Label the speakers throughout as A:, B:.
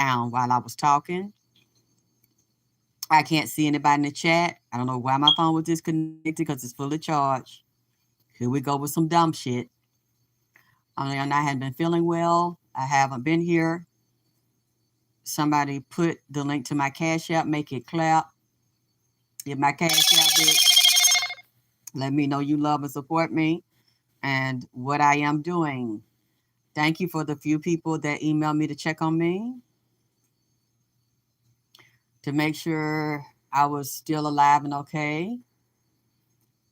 A: And while I was talking, I can't see anybody in the chat. I don't know why my phone was disconnected because it's fully charged. Here we go with some dumb shit. And I hadn't been feeling well. I haven't been here. Somebody put the link to my Cash App, make it clap. If my Cash App, bitch, let me know you love and support me and what I am doing. Thank you for the few people that emailed me to check on me, to make sure I was still alive and okay.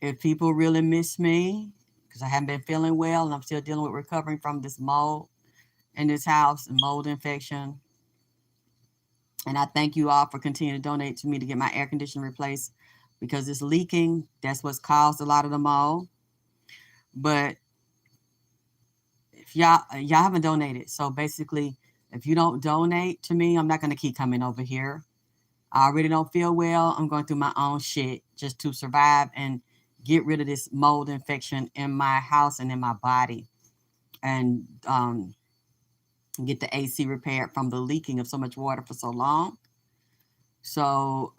A: If people really miss me, because I haven't been feeling well and I'm still dealing with recovering from this mold in this house and mold infection. And I thank you all for continuing to donate to me to get my air conditioner replaced because it's leaking. That's what's caused a lot of the mold. But if y'all haven't donated, so basically, if you don't donate to me, I'm not going to keep coming over here. I already don't feel well. I'm going through my own shit just to survive and get rid of this mold infection in my house and in my body, and get the AC repaired from the leaking of so much water for so long. So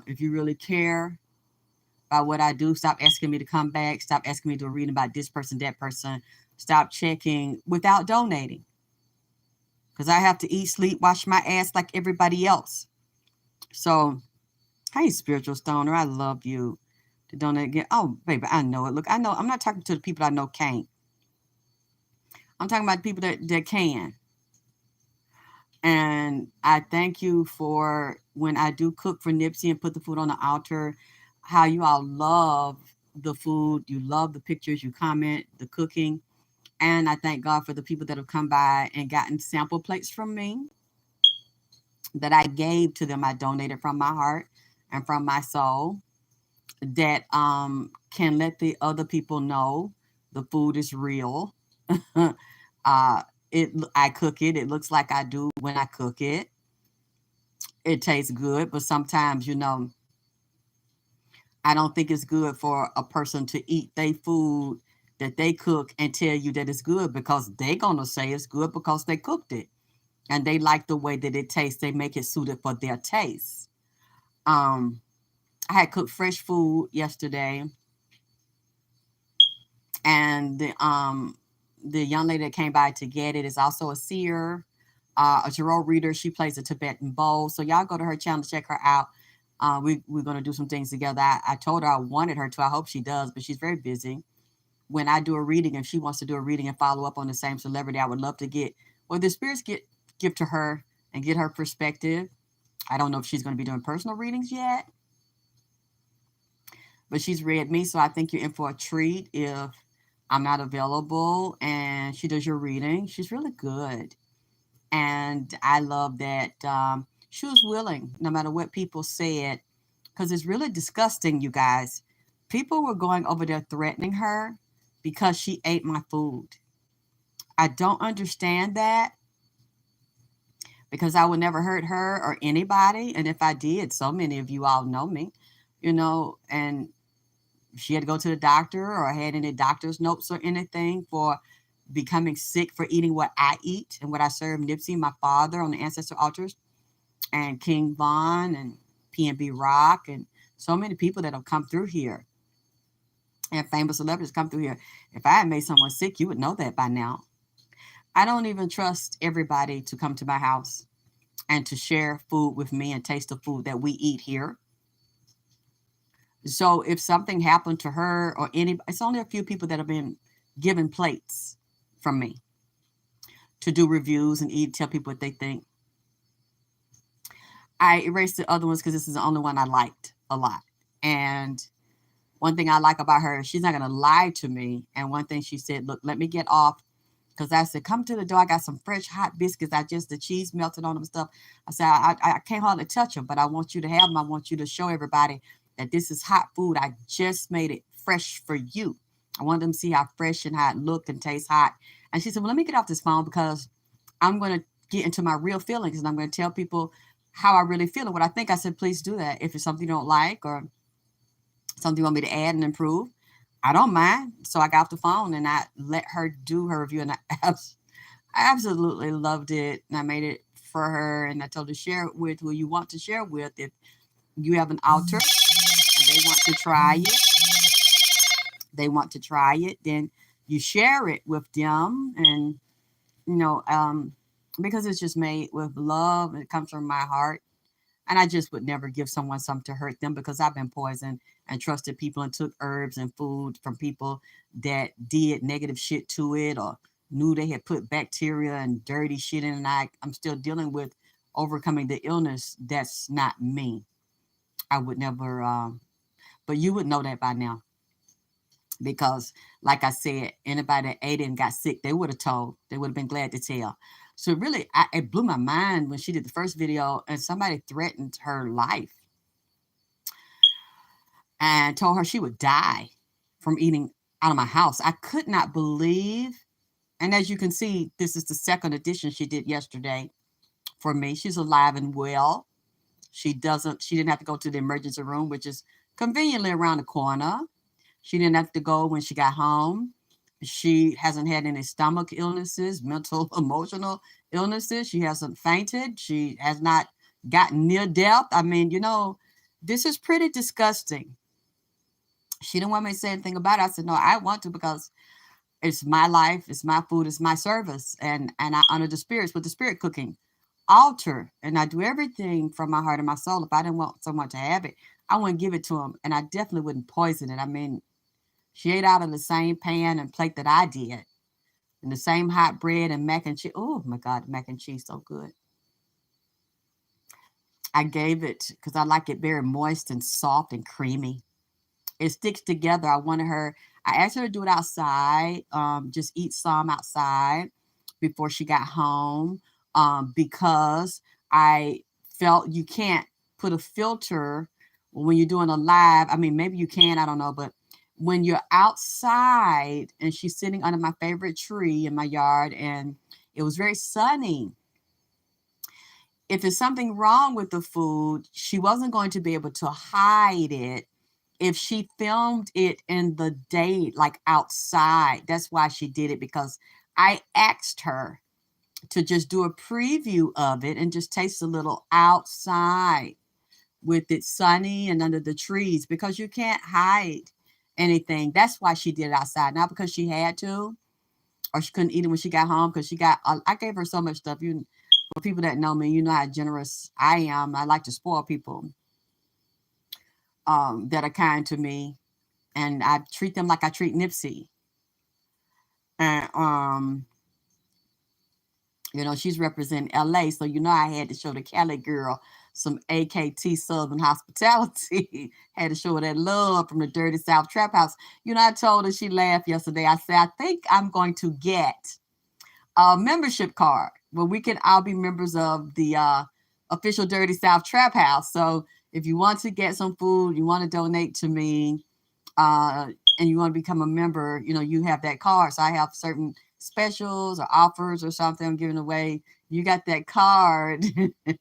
A: if you really care about what I do, stop asking me to come back. Stop asking me to read about this person, that person. Stop checking without donating. Because I have to eat, sleep, wash my ass like everybody else. So, hey, spiritual stoner, I love you. To donate again. Oh, baby, I know it. Look, I know. I'm not talking to the people I know can't. I'm talking about people that can. And I thank you for when I do cook for Nipsey and put the food on the altar, how you all love the food. You love the pictures. You comment the cooking. And I thank God for the people that have come by and gotten sample plates from me that I gave to them. I donated from my heart and from my soul, that can let the other people know the food is real. uh, I cook it. It looks like I do when I cook it. It tastes good, but sometimes, I don't think it's good for a person to eat their food that they cook and tell you that it's good, because they're gonna say it's good because they cooked it and they like the way that it tastes. They make it suited for their taste. Um, I had cooked fresh food yesterday, and the young lady that came by to get it is also a seer, a tarot reader. She plays a Tibetan bowl. So y'all go to her channel to check her out. We're going to do some things together. I told her I wanted her to. I hope she does, but she's very busy. When I do a reading, if she wants to do a reading and follow up on the same celebrity, I would love to get, well, the spirits give to her and get her perspective. I don't know if she's going to be doing personal readings yet, but she's read me. So I think you're in for a treat if I'm not available and she does your reading. She's really good. And I love that she was willing, no matter what people said, because it's really disgusting, you guys. People were going over there threatening her because she ate my food. I don't understand that, because I would never hurt her or anybody. And if I did, so many of you all know me, and she had to go to the doctor or had any doctor's notes or anything for becoming sick for eating what I eat and what I serve Nipsey, my father, on the ancestor altars, and King Von and PNB Rock, and so many people that have come through here, and famous celebrities come through here. If I had made someone sick, you would know that by now. I don't even trust everybody to come to my house and to share food with me and taste the food that we eat here. So if something happened to her or anybody, it's only a few people that have been given plates from me to do reviews and eat, tell people what they think. I erased the other ones because this is the only one I liked a lot. And one thing I like about her, she's not going to lie to me. And one thing she said, look, let me get off. Because I said, come to the door. I got some fresh hot biscuits. The cheese melted on them and stuff. I said, I can't hardly touch them, but I want you to have them. I want you to show everybody that this is hot food. I just made it fresh for you. I want them to see how fresh and how it looked and tastes hot. And she said, well, let me get off this phone because I'm going to get into my real feelings and I'm going to tell people how I really feel and what I think. I said, please do that. If it's something you don't like or something you want me to add and improve, I don't mind. So I got off the phone and I let her do her review, and I absolutely loved it. And I made it for her, and I told her to share it with who you want to share with. If you have an altar and they want to try it, then you share it with them, and you know, because it's just made with love and it comes from my heart. And I just would never give someone something to hurt them, because I've been poisoned and trusted people and took herbs and food from people that did negative shit to it, or knew they had put bacteria and dirty shit in, and I'm still dealing with overcoming the illness. That's not me. I would never, but you would know that by now, because, like I said, anybody that ate it and got sick, they would have told. They would have been glad to tell. So really, it blew my mind when she did the first video and somebody threatened her life and told her she would die from eating out of my house. I could not believe. And as you can see, this is the second edition she did yesterday for me. She's alive and well. She didn't have to go to the emergency room, which is conveniently around the corner. She didn't have to go when she got home. She hasn't had any stomach illnesses, mental, emotional illnesses. She hasn't fainted. She has not gotten near death. I mean, this is pretty disgusting. She didn't want me to say anything about it. I said, no, I want to, because it's my life, it's my food, it's my service. And I honor the spirits with the spirit cooking altar. And I do everything from my heart and my soul. If I didn't want someone to have it, I wouldn't give it to them. And I definitely wouldn't poison it. I mean, she ate out of the same pan and plate that I did. And the same hot bread and mac and cheese. Oh my God, mac and cheese, so good. I gave it because I like it very moist and soft and creamy. It sticks together. I asked her to do it outside, just eat some outside before she got home, because I felt you can't put a filter when you're doing a live. I mean, maybe you can, I don't know, but when you're outside, and she's sitting under my favorite tree in my yard, and it was very sunny. If there's something wrong with the food, she wasn't going to be able to hide it if she filmed it in the day, like outside. That's why she did it, because I asked her to just do a preview of it and just taste a little outside with it sunny and under the trees, because you can't hide anything. That's why she did it outside, not because she had to, or she couldn't eat it when she got home, because I gave her so much stuff. For people that know me, you know how generous I am. I like to spoil people that are kind to me, and I treat them like I treat Nipsey. And she's representing LA, so I had to show the Cali girl some AKT Southern hospitality. Had to show her that love from the Dirty South Trap House. I told her, she laughed yesterday. I said, I think I'm going to get a membership card where we can all be members of the official Dirty South Trap House. So if you want to get some food, you want to donate to me, and you want to become a member, you have that card. So I have certain specials or offers or something I'm giving away. You got that card,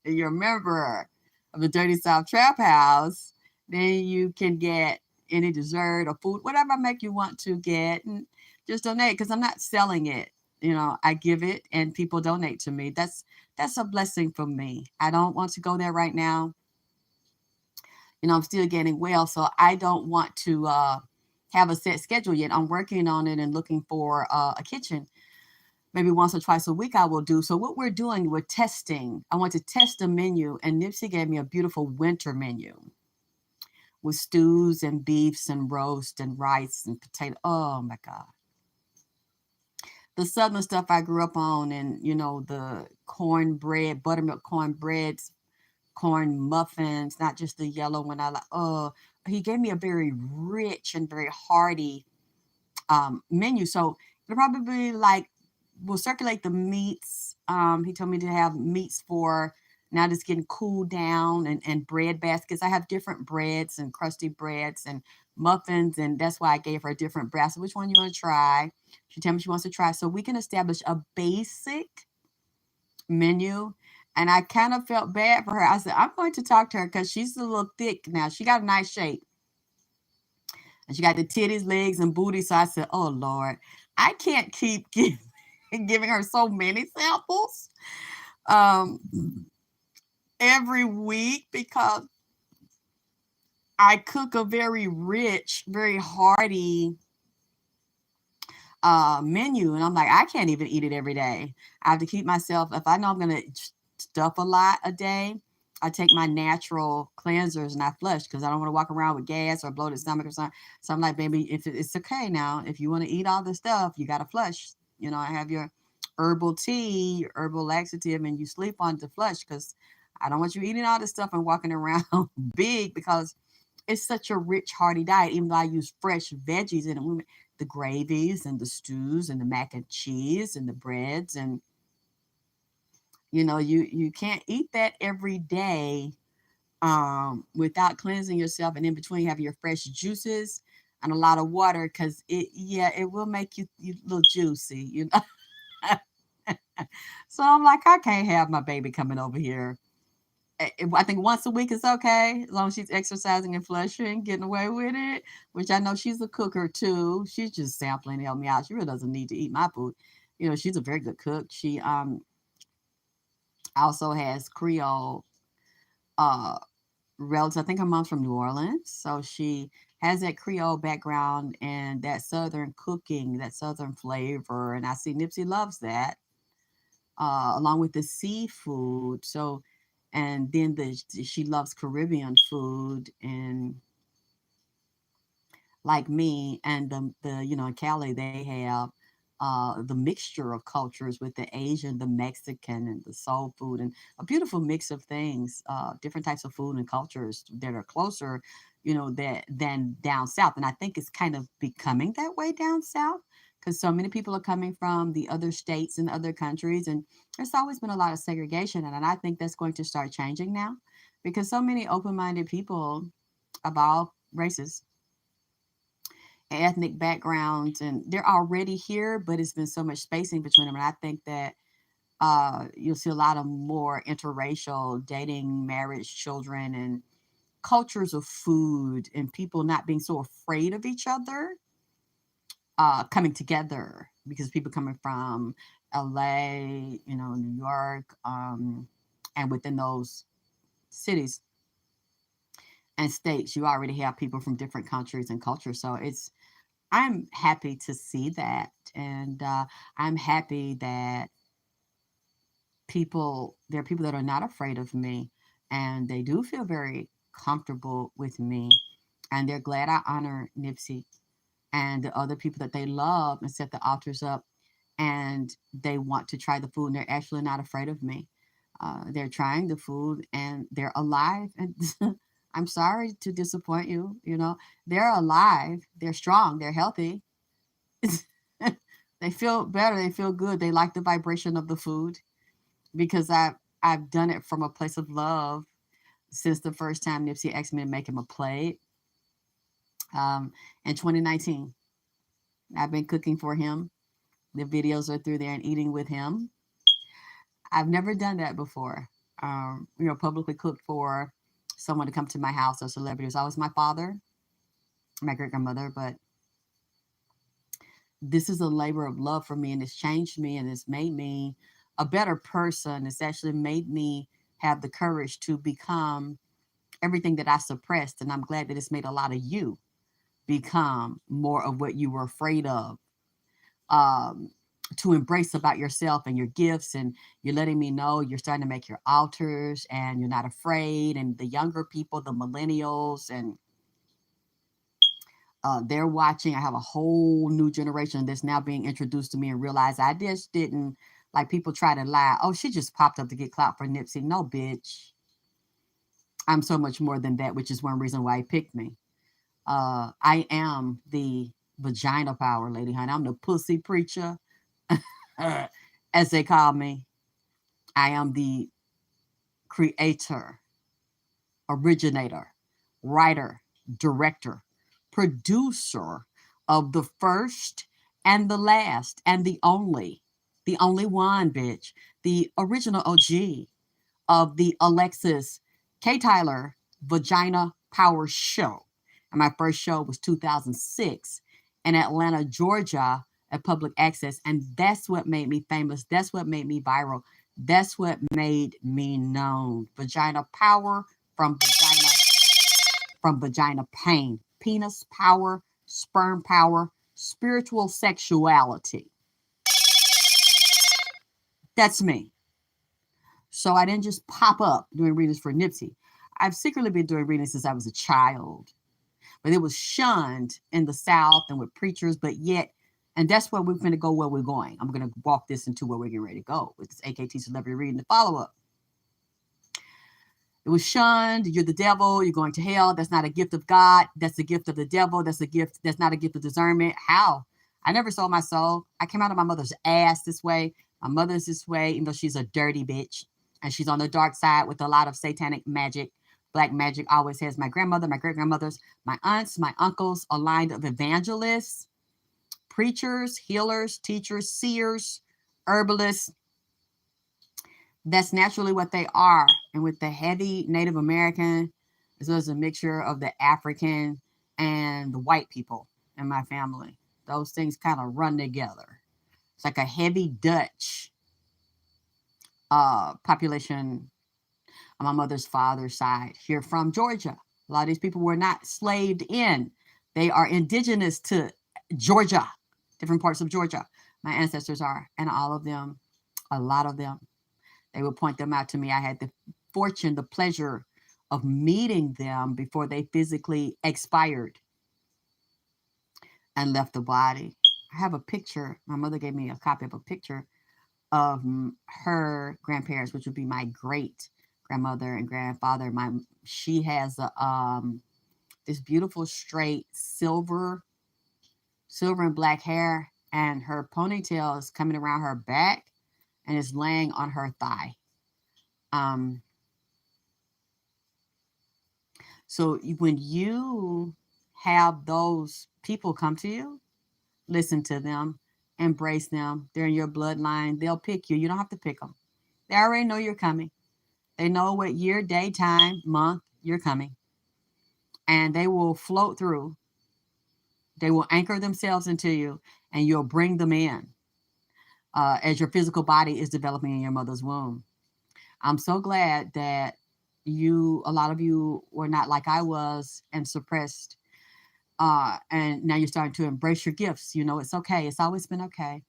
A: you're a member of the Dirty South Trap House, then you can get any dessert or food, whatever make you want to get, and just donate, because I'm not selling it. I give it and people donate to me. That's a blessing for me. I don't want to go there right now. I'm still getting well, so I don't want to have a set schedule yet. I'm working on it and looking for a kitchen. Maybe once or twice a week I will do. So what we're doing, we're testing. I want to test a menu, and Nipsey gave me a beautiful winter menu with stews and beefs and roast and rice and potato. Oh my God. The Southern stuff I grew up on, and the cornbread, buttermilk cornbreads, corn muffins, not just the yellow one. He gave me a very rich and very hearty menu. So it'll probably we'll circulate the meats. He told me to have meats for now that's getting cooled down, and bread baskets. I have different breads and crusty breads and muffins, and that's why I gave her a different bread. So which one you want to try? She told me she wants to try, so we can establish a basic menu. And I kind of felt bad for her. I said, I'm going to talk to her, because she's a little thick now. She got a nice shape, and she got the titties, legs, and booty. So I said, oh Lord, I can't keep giving her so many samples. um, every week because I cook a very rich, very hearty menu, and I'm like, I can't even eat it every day. I have to keep myself. If I know I'm gonna stuff a lot a day, I take my natural cleansers and I flush because I don't want to walk around with gas or bloated stomach or something. So I'm like, baby, if it's okay now, if you want to eat all this stuff, you gotta flush. You know, I have your herbal tea, your herbal laxative, and you sleep on to flush because I don't want you eating all this stuff and walking around big because it's such a rich, hearty diet. Even though I use fresh veggies in it, the gravies and the stews and the mac and cheese and the breads, and you can't eat that every day without cleansing yourself, and in between have your fresh juices and a lot of water because it will make you a little juicy, you know. So I'm like, I can't have my baby coming over here. I think once a week is okay, as long as she's exercising and flushing, getting away with it, which I know she's a cooker too. She's just sampling, help me out. She really doesn't need to eat my food. You know, she's a very good cook. She also has Creole uh relatives. I think her mom's from New Orleans. So she has that Creole background and that Southern cooking, that Southern flavor. And I see Nipsey loves that, along with the seafood. So, and then she loves Caribbean food and like me, and in Cali they have the mixture of cultures with the Asian, the Mexican, and the soul food, and a beautiful mix of things, different types of food and cultures that are closer, that than down south. And I think it's kind of becoming that way down south because so many people are coming from the other states and other countries, and there's always been a lot of segregation, and I think that's going to start changing now because so many open-minded people of all races, ethnic backgrounds, and they're already here, but it's been so much spacing between them. And I think that you'll see a lot of more interracial dating, marriage, children, and cultures of food, and people not being so afraid of each other coming together because people coming from LA, New York, and within those cities and states, you already have people from different countries and cultures. So I'm happy to see that, and I'm happy that there are people that are not afraid of me, and they do feel very comfortable with me, and they're glad I honor Nipsey and the other people that they love and set the altars up, and they want to try the food, and they're actually not afraid of me. They're trying the food, and they're alive, and I'm sorry to disappoint you. They're alive, they're strong, they're healthy. They feel better. They feel good. They like the vibration of the food because I've done it from a place of love since the first time Nipsey asked me to make him a plate in 2019. I've been cooking for him. The videos are through there and eating with him. I've never done that before. Publicly cooked for someone to come to my house or celebrity. It was always my father, my great grandmother, but this is a labor of love for me, and it's changed me, and it's made me a better person. It's actually made me have the courage to become everything that I suppressed, and I'm glad that it's made a lot of you become more of what you were afraid of, um, to embrace about yourself and your gifts, and you're letting me know you're starting to make your altars and you're not afraid. And the younger people, the millennials, and they're watching. I have a whole new generation that's now being introduced to me and realize I just didn't, like, people try to lie. Oh, she just popped up to get clout for Nipsey. No, bitch. I'm so much more than that, which is one reason why he picked me. I am the vagina power lady, honey. I'm the pussy preacher, as they call me. I am the creator, originator, writer, director, producer of the first and the last and the only one, bitch, the original OG of the Alexis K. Tyler Vagina Power Show. And my first show was 2006 in Atlanta, Georgia, at Public Access. And that's what made me famous. That's what made me viral. That's what made me known. Vagina power from vagina pain. Penis power, sperm power, spiritual sexuality. That's me. So I didn't just pop up doing readings for Nipsey. I've secretly been doing readings since I was a child, but it was shunned in the South and with preachers, but yet, and that's where we're going to go where we're going. I'm going to walk this into where we're getting ready to go with this AKT celebrity reading, the follow up. It was shunned. You're the devil. You're going to hell. That's not a gift of God. That's a gift of the devil. That's a gift. That's not a gift of discernment. How? I never sold my soul. I came out of my mother's ass this way. My mother's this way, even though she's a dirty bitch. And she's on the dark side with a lot of satanic magic. Black magic always has my grandmother, my great-grandmothers, my aunts, my uncles, a line of evangelists, preachers, healers, teachers, seers, herbalists. That's naturally what they are. And with the heavy Native American, as well as a mixture of the African and the white people in my family, those things kind of run together. It's like a heavy Dutch population on my mother's father's side here from Georgia. A lot of these people were not slaved in. They are indigenous to Georgia, different parts of Georgia. My ancestors are, and all of them, a lot of them, they would point them out to me. I had the fortune, the pleasure of meeting them before they physically expired and left the body. I have a picture. My mother gave me a copy of a picture of her grandparents, which would be my great grandmother and grandfather. She has this beautiful straight silver and black hair, and her ponytail is coming around her back and is laying on her thigh. So when you have those people come to you, listen to them, embrace them. They're in your bloodline. They'll pick you. You don't have to pick them. They already know you're coming. They know what year, day, time, month you're coming. And they will float through. They will anchor themselves into you, and you'll bring them in as your physical body is developing in your mother's womb. I'm so glad that a lot of you were not like I was and suppressed. And now you're starting to embrace your gifts. You know, it's okay. It's always been okay.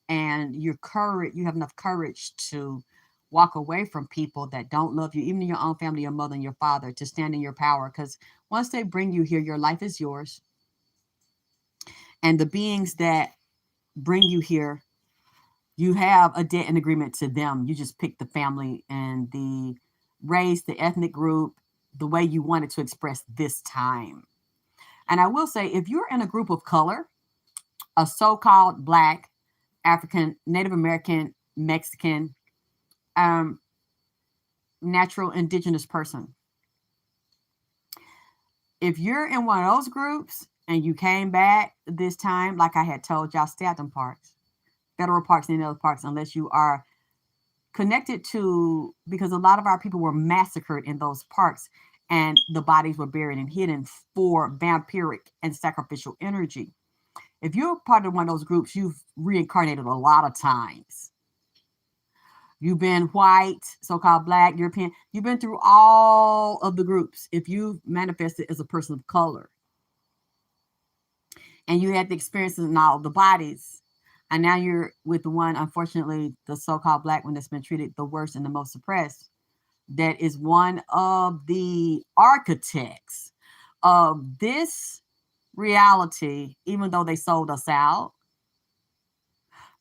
A: And you have enough courage to walk away from people that don't love you, even in your own family, your mother and your father, to stand in your power. Because once they bring you here, your life is yours. And the beings that bring you here, you have a debt and agreement to them. You just pick the family and the race, the ethnic group, the way you wanted to express this time. And I will say, if you're in a group of color, a so-called Black, African, Native American, Mexican, natural indigenous person, if you're in one of those groups and you came back this time, like I had told y'all, stay out them parks, federal parks and other parks, unless you are connected to, because a lot of our people were massacred in those parks and the bodies were buried and hidden for vampiric and sacrificial energy. If you're part of one of those groups, you've reincarnated a lot of times. You've been white, so-called Black, European. You've been through all of the groups. If you've manifested as a person of color and you had the experiences in all of the bodies, and now you're with the one, unfortunately, the so-called Black one that's been treated the worst and the most suppressed, that is one of the architects of this reality, even though they sold us out.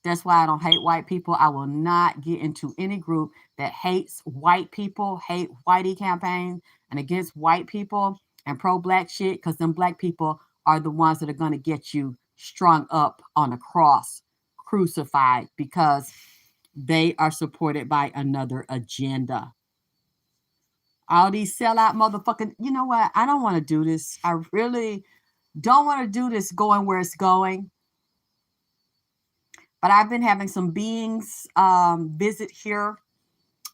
A: That's why I don't hate white people. I will not get into any group that hates white people, hate whitey campaign, and against white people and pro-Black shit, because them Black people are the ones that are going to get you strung up on a cross, crucified, because they are supported by another agenda. All these sellout motherfucking, you know what? I don't want to do this. I really don't want to do this going where it's going. But I've been having some beings visit here.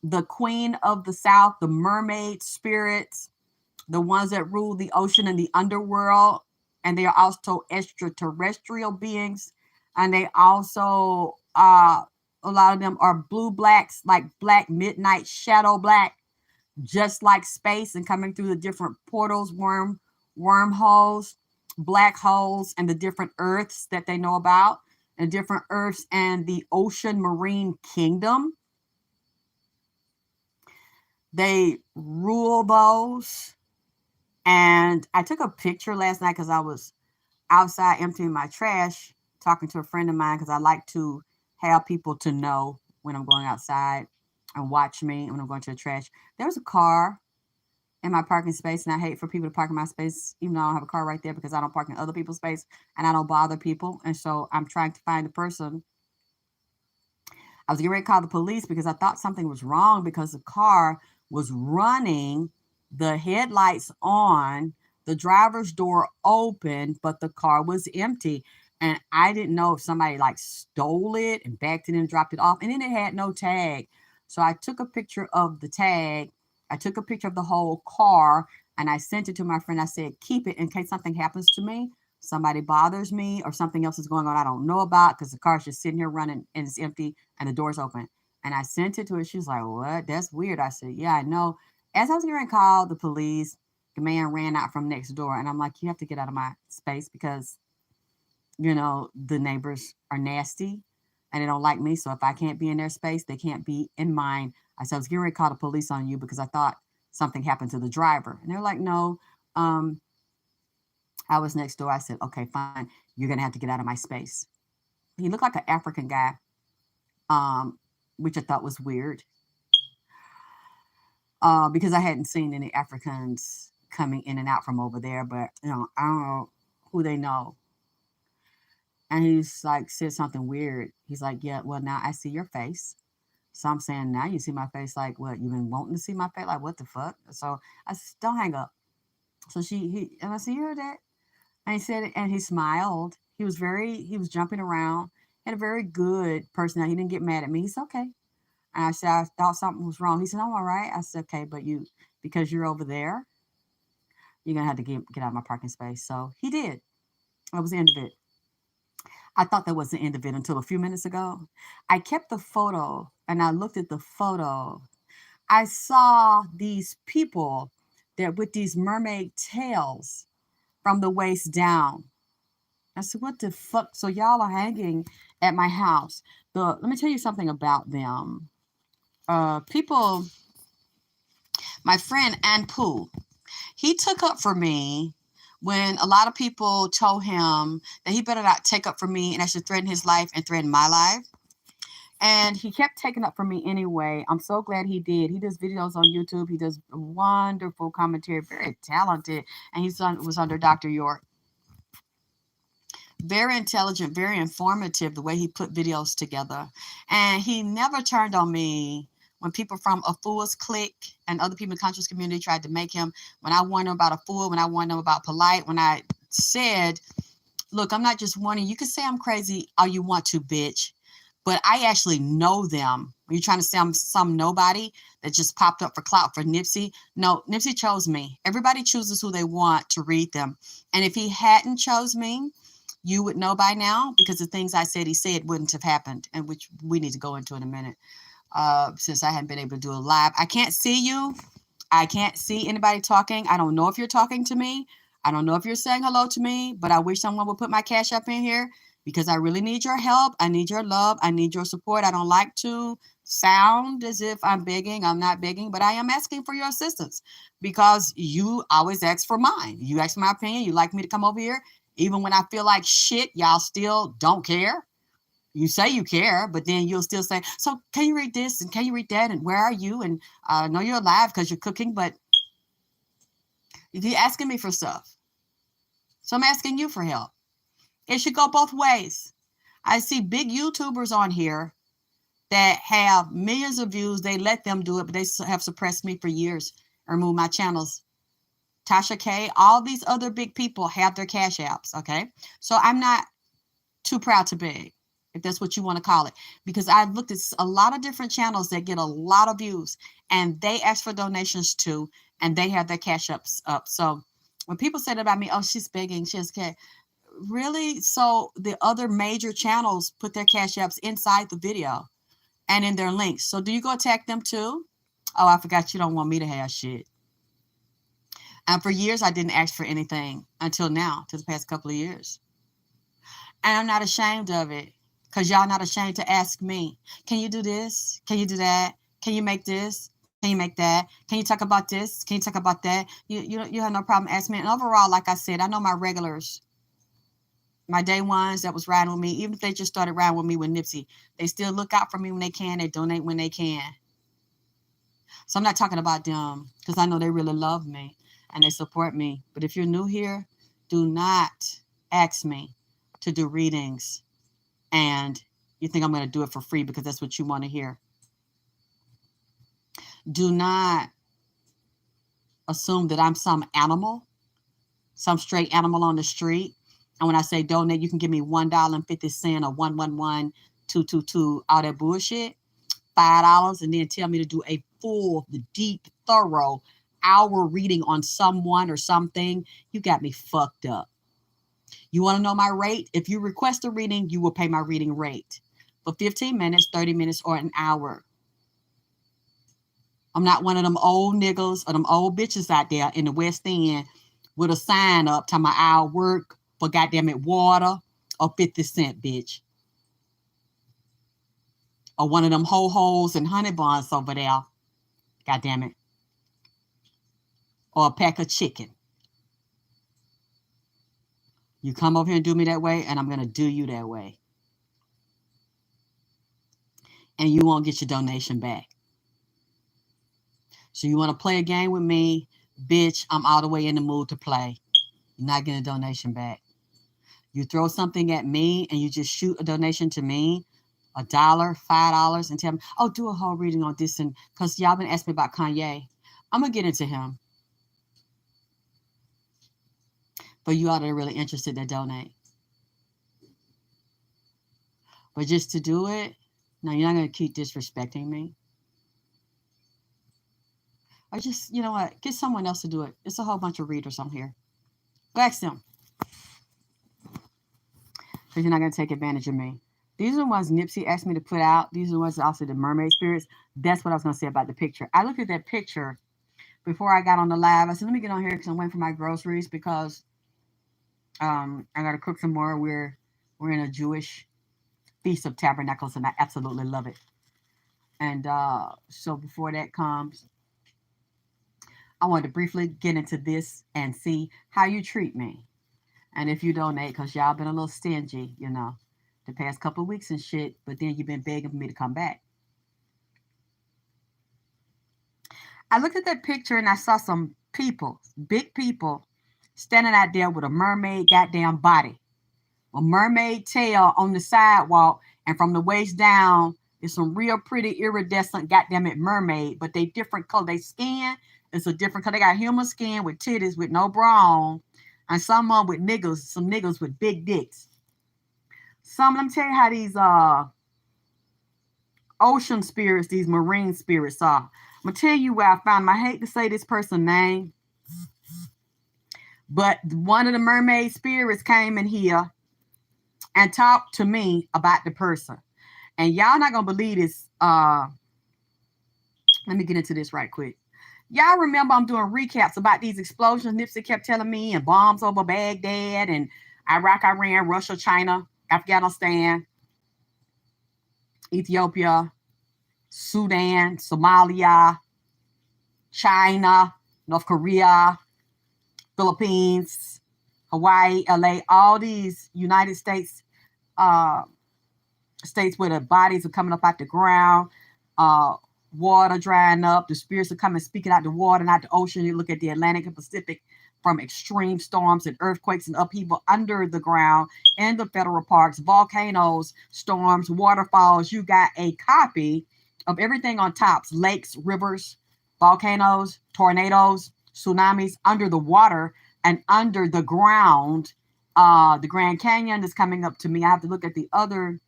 A: The Queen of the South, the mermaid spirits, the ones that rule the ocean and the underworld. And they are also extraterrestrial beings. And they also A lot of them are blue blacks, like black midnight shadow black, just like space and coming through the different portals, wormholes, black holes, and the different earths that they know about, and different earths and the ocean marine kingdom. They rule those. And I took a picture last night because I was outside emptying my trash, talking to a friend of mine because I like to have people to know when I'm going outside and watch me when I'm going to the trash. There was a car in my parking space, and I hate for people to park in my space, even though I don't have a car right there because I don't park in other people's space and I don't bother people. And so I'm trying to find the person. I was getting ready to call the police because I thought something was wrong because the car was running, the headlights on, the driver's door open, but the car was empty. And I didn't know if somebody like stole it and backed it and dropped it off. And then it had no tag. So I took a picture of the tag. I took a picture of the whole car and I sent it to my friend. I said, keep it in case something happens to me, somebody bothers me, or something else is going on I don't know about because the car's just sitting here running and it's empty and the door's open. And I sent it to her. She was like, what? That's weird. I said, yeah, I know. As I was getting called the police, the man ran out from next door. And I'm like, you have to get out of my space because, you know, the neighbors are nasty and they don't like me. So if I can't be in their space, they can't be in mine. I said, I was getting ready to call the police on you because I thought something happened to the driver. And they're like, no, I was next door. I said, okay, fine. You're going to have to get out of my space. He looked like an African guy, which I thought was weird because I hadn't seen any Africans coming in and out from over there. But, you know, I don't know who they know. And he's like, said something weird. He's like, yeah, well, now I see your face. So I'm saying, now you see my face. Like, what? You've been wanting to see my face? Like, what the fuck? So I said, don't hang up. So and I said, you heard that? And he said it, and he smiled. He was jumping around, had a very good personality. He didn't get mad at me. He said, okay. And I said, I thought something was wrong. He said, I'm all right. I said, okay, but because you're over there, you're going to have to get out of my parking space. So he did. That was the end of it. I thought that was the end of it until a few minutes ago. I kept the photo and I looked at the photo. I saw these people that with these mermaid tails from the waist down. I said, what the fuck? So y'all are hanging at my house. Let me tell you something about them. People, my friend Anpu, he took up for me when a lot of people told him that he better not take up for me and I should threaten his life and threaten my life. And he kept taking up for me anyway. I'm so glad he did. He does videos on YouTube. He does wonderful commentary, very talented. And was under Dr. York. Very intelligent, very informative, the way he put videos together. And he never turned on me when people from a fool's clique and other people in the conscious community tried to make him, when I warned him about a fool, when I warned him about polite, when I said, look, I'm not just warning. You can say I'm crazy all you want to, bitch. But I actually know them. Are you trying to say I'm some nobody that just popped up for clout for Nipsey? No, Nipsey chose me. Everybody chooses who they want to read them. And if he hadn't chose me, you would know by now because the things I said he said wouldn't have happened, and which we need to go into in a minute since I hadn't been able to do a live. I can't see you. I can't see anybody talking. I don't know if you're talking to me. I don't know if you're saying hello to me, but I wish someone would put my cash up in here because I really need your help. I need your love. I need your support. I don't like to sound as if I'm begging. I'm not begging, but I am asking for your assistance because you always ask for mine. You ask my opinion. You like me to come over here. Even when I feel like shit, y'all still don't care. You say you care, but then you'll still say, so can you read this and can you read that and where are you? And I know you're alive because you're cooking, but you're asking me for stuff. So I'm asking you for help. It should go both ways. I see big YouTubers on here that have millions of views. They let them do it, but they have suppressed me for years and removed my channels. Tasha K, all these other big people have their cash apps, okay? So I'm not too proud to beg, if that's what you want to call it, because I've looked at a lot of different channels that get a lot of views, and they ask for donations too, and they have their cash apps up. So when people say that about me, oh, she's begging, she has cash. Really? So the other major channels put their cash apps inside the video. and in their links. So do you go attack them too? Oh, I forgot you don't want me to have shit. And for years, I didn't ask for anything until now, to the past couple of years. And I'm not ashamed of it because y'all not ashamed to ask me, can you do this? Can you do that? Can you make this? Can you make that? Can you talk about this? Can you talk about that? You have no problem asking me. And overall, like I said, I know my regulars, my day ones that was riding with me, even if they just started riding with me with Nipsey, they still look out for me when they can. They donate when they can. So I'm not talking about them because I know they really love me and they support me. But if you're new here, do not ask me to do readings and you think I'm going to do it for free because that's what you want to hear. Do not assume that I'm some animal, some straight animal on the street. And when I say donate, you can give me $1.50 or 111-222, all that bullshit, $5, and then tell me to do a full, deep, thorough hour reading on someone or something. You got me fucked up. You want to know my rate? If you request a reading, you will pay my reading rate for 15 minutes, 30 minutes, or an hour. I'm not one of them old niggas or them old bitches out there in the West End with a sign up telling me I'll work for goddamn it water or 50 cent, bitch. Or one of them ho-hos and honey buns over there. Goddamn it. Or a pack of chicken. You come over here and do me that way, and I'm going to do you that way. And you won't get your donation back. So you want to play a game with me, bitch, I'm all the way in the mood to play. You're not getting a donation back. You throw something at me and you just shoot a donation to me, $1, $5, and tell me, oh, do a whole reading on this. And because y'all been asking me about Kanye. I'm going to get into him. For you all that are really interested to donate. But just to do it, no, you're not going to keep disrespecting me. Or just, you know what, get someone else to do it. It's a whole bunch of readers on here. Go ask them. Because you're not going to take advantage of me. These are the ones Nipsey asked me to put out. These are the ones also the mermaid spirits. That's what I was going to say about the picture. I looked at that picture before I got on the live. I said, let me get on here because I'm waiting for my groceries because I got to cook some more. We're in a Jewish Feast of Tabernacles, and I absolutely love it. And so before that comes, I wanted to briefly get into this and see how you treat me. And if you donate, because y'all been a little stingy, you know, the past couple of weeks and shit, but then you've been begging for me to come back. I looked at that picture and I saw some people, big people, standing out there with a mermaid goddamn body. A mermaid tail on the sidewalk, and from the waist down is some real pretty iridescent goddamn it mermaid, but they different color. They skin is a different color. They got human skin with titties with no bra on, and some of them with niggas, some niggas with big dicks. Some, let me tell you how these ocean spirits, these marine spirits are. I'm gonna tell you where I found them. I hate to say this person's name, but one of the mermaid spirits came in here and talked to me about the person. And y'all not gonna believe this. Let me get into this right quick. Y'all remember I'm doing recaps about these explosions Nipsey kept telling me, and bombs over Baghdad and Iraq, Iran, Russia, China, Afghanistan, Ethiopia, Sudan, Somalia, China, North Korea, Philippines, Hawaii, LA, all these United States states where the bodies are coming up out the ground, water drying up, the spirits are coming speaking out the water, not the ocean. You look at the Atlantic and Pacific from extreme storms and earthquakes and upheaval under the ground in the federal parks, volcanoes, storms, waterfalls. You got a copy of everything on tops, lakes, rivers, volcanoes, tornadoes, tsunamis under the water and under the ground. The Grand Canyon is coming up to me. I have to look at the other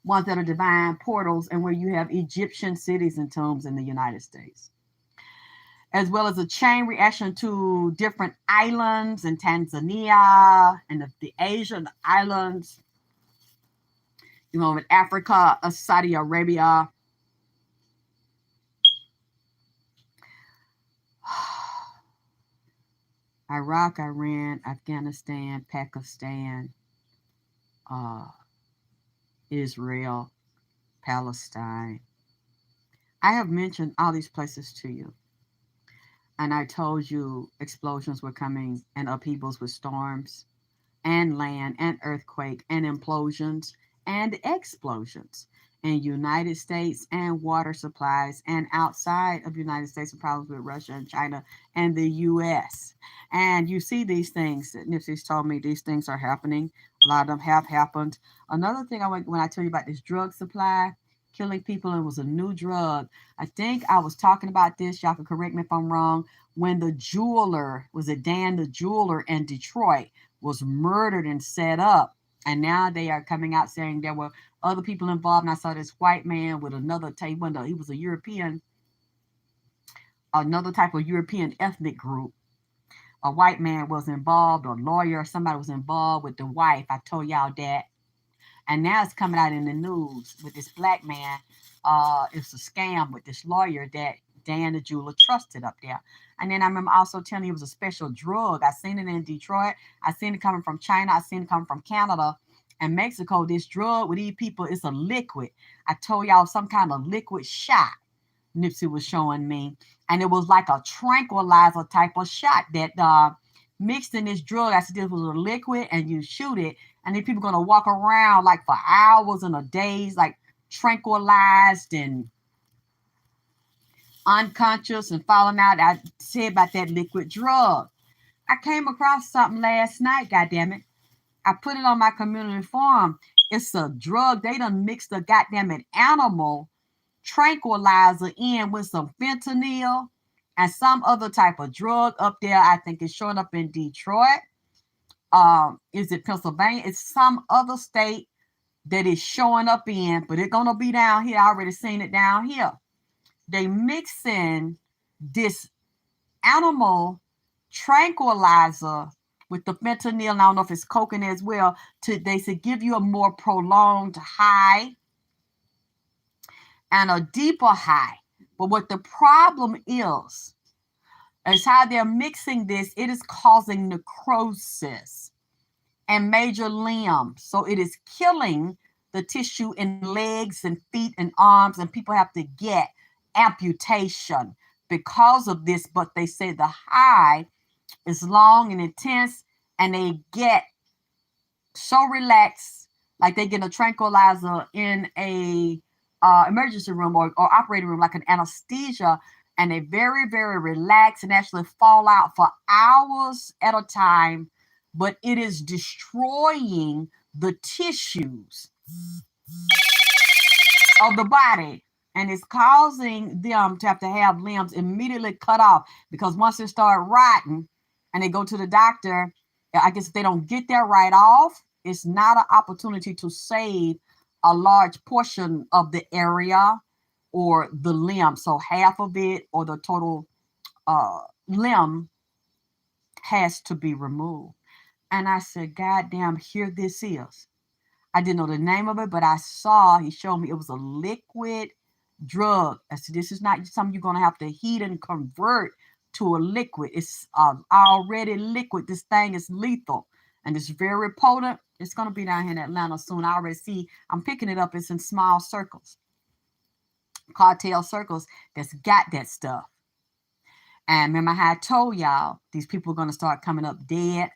A: ones that are divine portals and where you have Egyptian cities and tombs in the United States, as well as a chain reaction to different islands in Tanzania and the Asian islands. with Africa, Saudi Arabia, Iraq, Iran, Afghanistan, Pakistan, uh, Israel, Palestine. I have mentioned all these places to you. And I told you explosions were coming and upheavals with storms and land and earthquake and implosions and explosions in United States and water supplies and outside of United States and problems with Russia and China and the US. And you see these things that Nipsey's told me these things are happening. A lot of them have happened. Another thing when I tell you about this drug supply killing people, and it was a new drug. I think I was talking about this. Y'all can correct me if I'm wrong. When the jeweler, was it Dan the jeweler in Detroit, was murdered and set up. And now they are coming out saying there were other people involved. And I saw this white man with another type, he was a European, another type of European ethnic group. A white man was involved, a lawyer, somebody was involved with the wife. I told y'all that. And now it's coming out in the news with this black man. It's a scam with this lawyer that Dan the jeweler trusted up there. And then I remember also telling you it was a special drug. I seen it in Detroit. I seen it coming from China. I seen it coming from Canada and Mexico. This drug with these people, it's a liquid. I told y'all some kind of liquid shot Nipsey was showing me. And it was like a tranquilizer type of shot that mixed in this drug. I said this was a liquid and you shoot it. And then people going to walk around like for hours and a days, like tranquilized and unconscious and falling out. I said about that liquid drug. I came across something last night, goddammit. I put it on my community forum. It's a drug. They done mixed the goddammit animal tranquilizer in with some fentanyl and some other type of drug up there. I think it's showing up in Detroit. Is it Pennsylvania? It's some other state that is showing up in, but it's gonna be down here. I already seen it down here. They mixing this animal tranquilizer with the fentanyl. I don't know if it's cocaine as well. They said give you a more prolonged high and a deeper high. But what the problem is how they're mixing this. It is causing necrosis and major limbs. So it is killing the tissue in legs and feet and arms, and people have to get amputation because of this. But they say the high is long and intense, and they get so relaxed, like they get a tranquilizer in a emergency room or operating room, like an anesthesia, and they very, very relaxed and actually fall out for hours at a time. But it is destroying the tissues of the body, and it's causing them to have limbs immediately cut off, because once they start rotting and they go to the doctor, I guess if they don't get that right off, it's not an opportunity to save a large portion of the area or the limb. So half of it or the total limb has to be removed. And I said, God damn, here this is. I didn't know the name of it, but I saw, he showed me it was a liquid drug. I said, this is not something you're going to have to heat and convert to a liquid. It's already liquid. This thing is lethal, and it's very potent. It's going to be down here in Atlanta soon. I already see, I'm picking it up. It's in small circles, cartel circles that's got that stuff. And remember how I told y'all, these people are going to start coming up dead,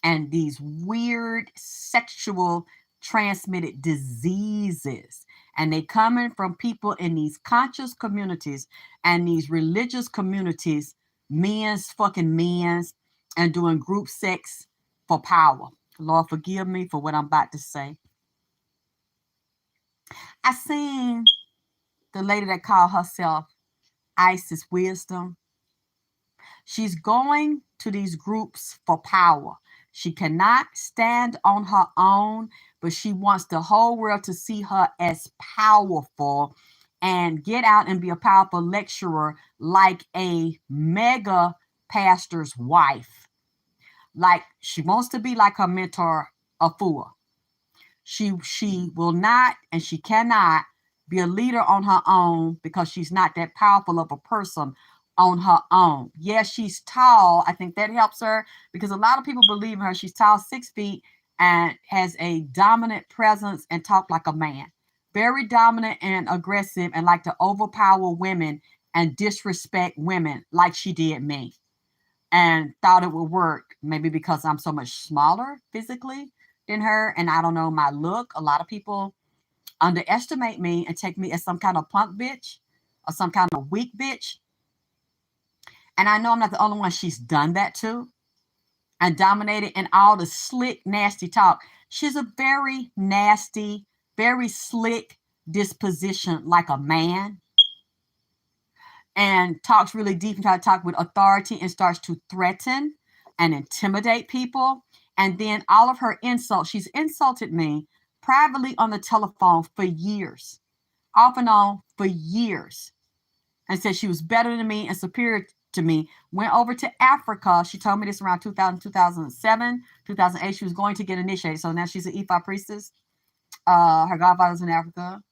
A: and these weird sexual transmitted diseases, and they coming from people in these conscious communities and these religious communities, men's fucking men's, and doing group sex for power. Lord, forgive me for what I'm about to say. I seen the lady that called herself Isis Wisdom. She's going to these groups for power. She cannot stand on her own, but she wants the whole world to see her as powerful and get out and be a powerful lecturer like a mega pastor's wife. Like, she wants to be like her mentor, Afua. She will not and she cannot be a leader on her own because she's not that powerful of a person on her own. Yes, she's tall. I think that helps her because a lot of people believe in her. She's tall, 6 feet, and has a dominant presence and talk like a man. Very dominant and aggressive and like to overpower women and disrespect women like she did me. And thought it would work, maybe because I'm so much smaller physically than her. And I don't know my look. A lot of people underestimate me and take me as some kind of punk bitch or some kind of weak bitch. And I know I'm not the only one she's done that to and dominated in all the slick, nasty talk. She's a very nasty, very slick disposition like a man and talks really deep and try to talk with authority and starts to threaten and intimidate people. And then all of her insults, she's insulted me privately on the telephone for years, off and on for years, and said she was better than me and superior to me. Went over to Africa. She told me this around 2000, 2007, 2008. She was going to get initiated. So now she's an Ifa priestess. Her godfather's in Africa.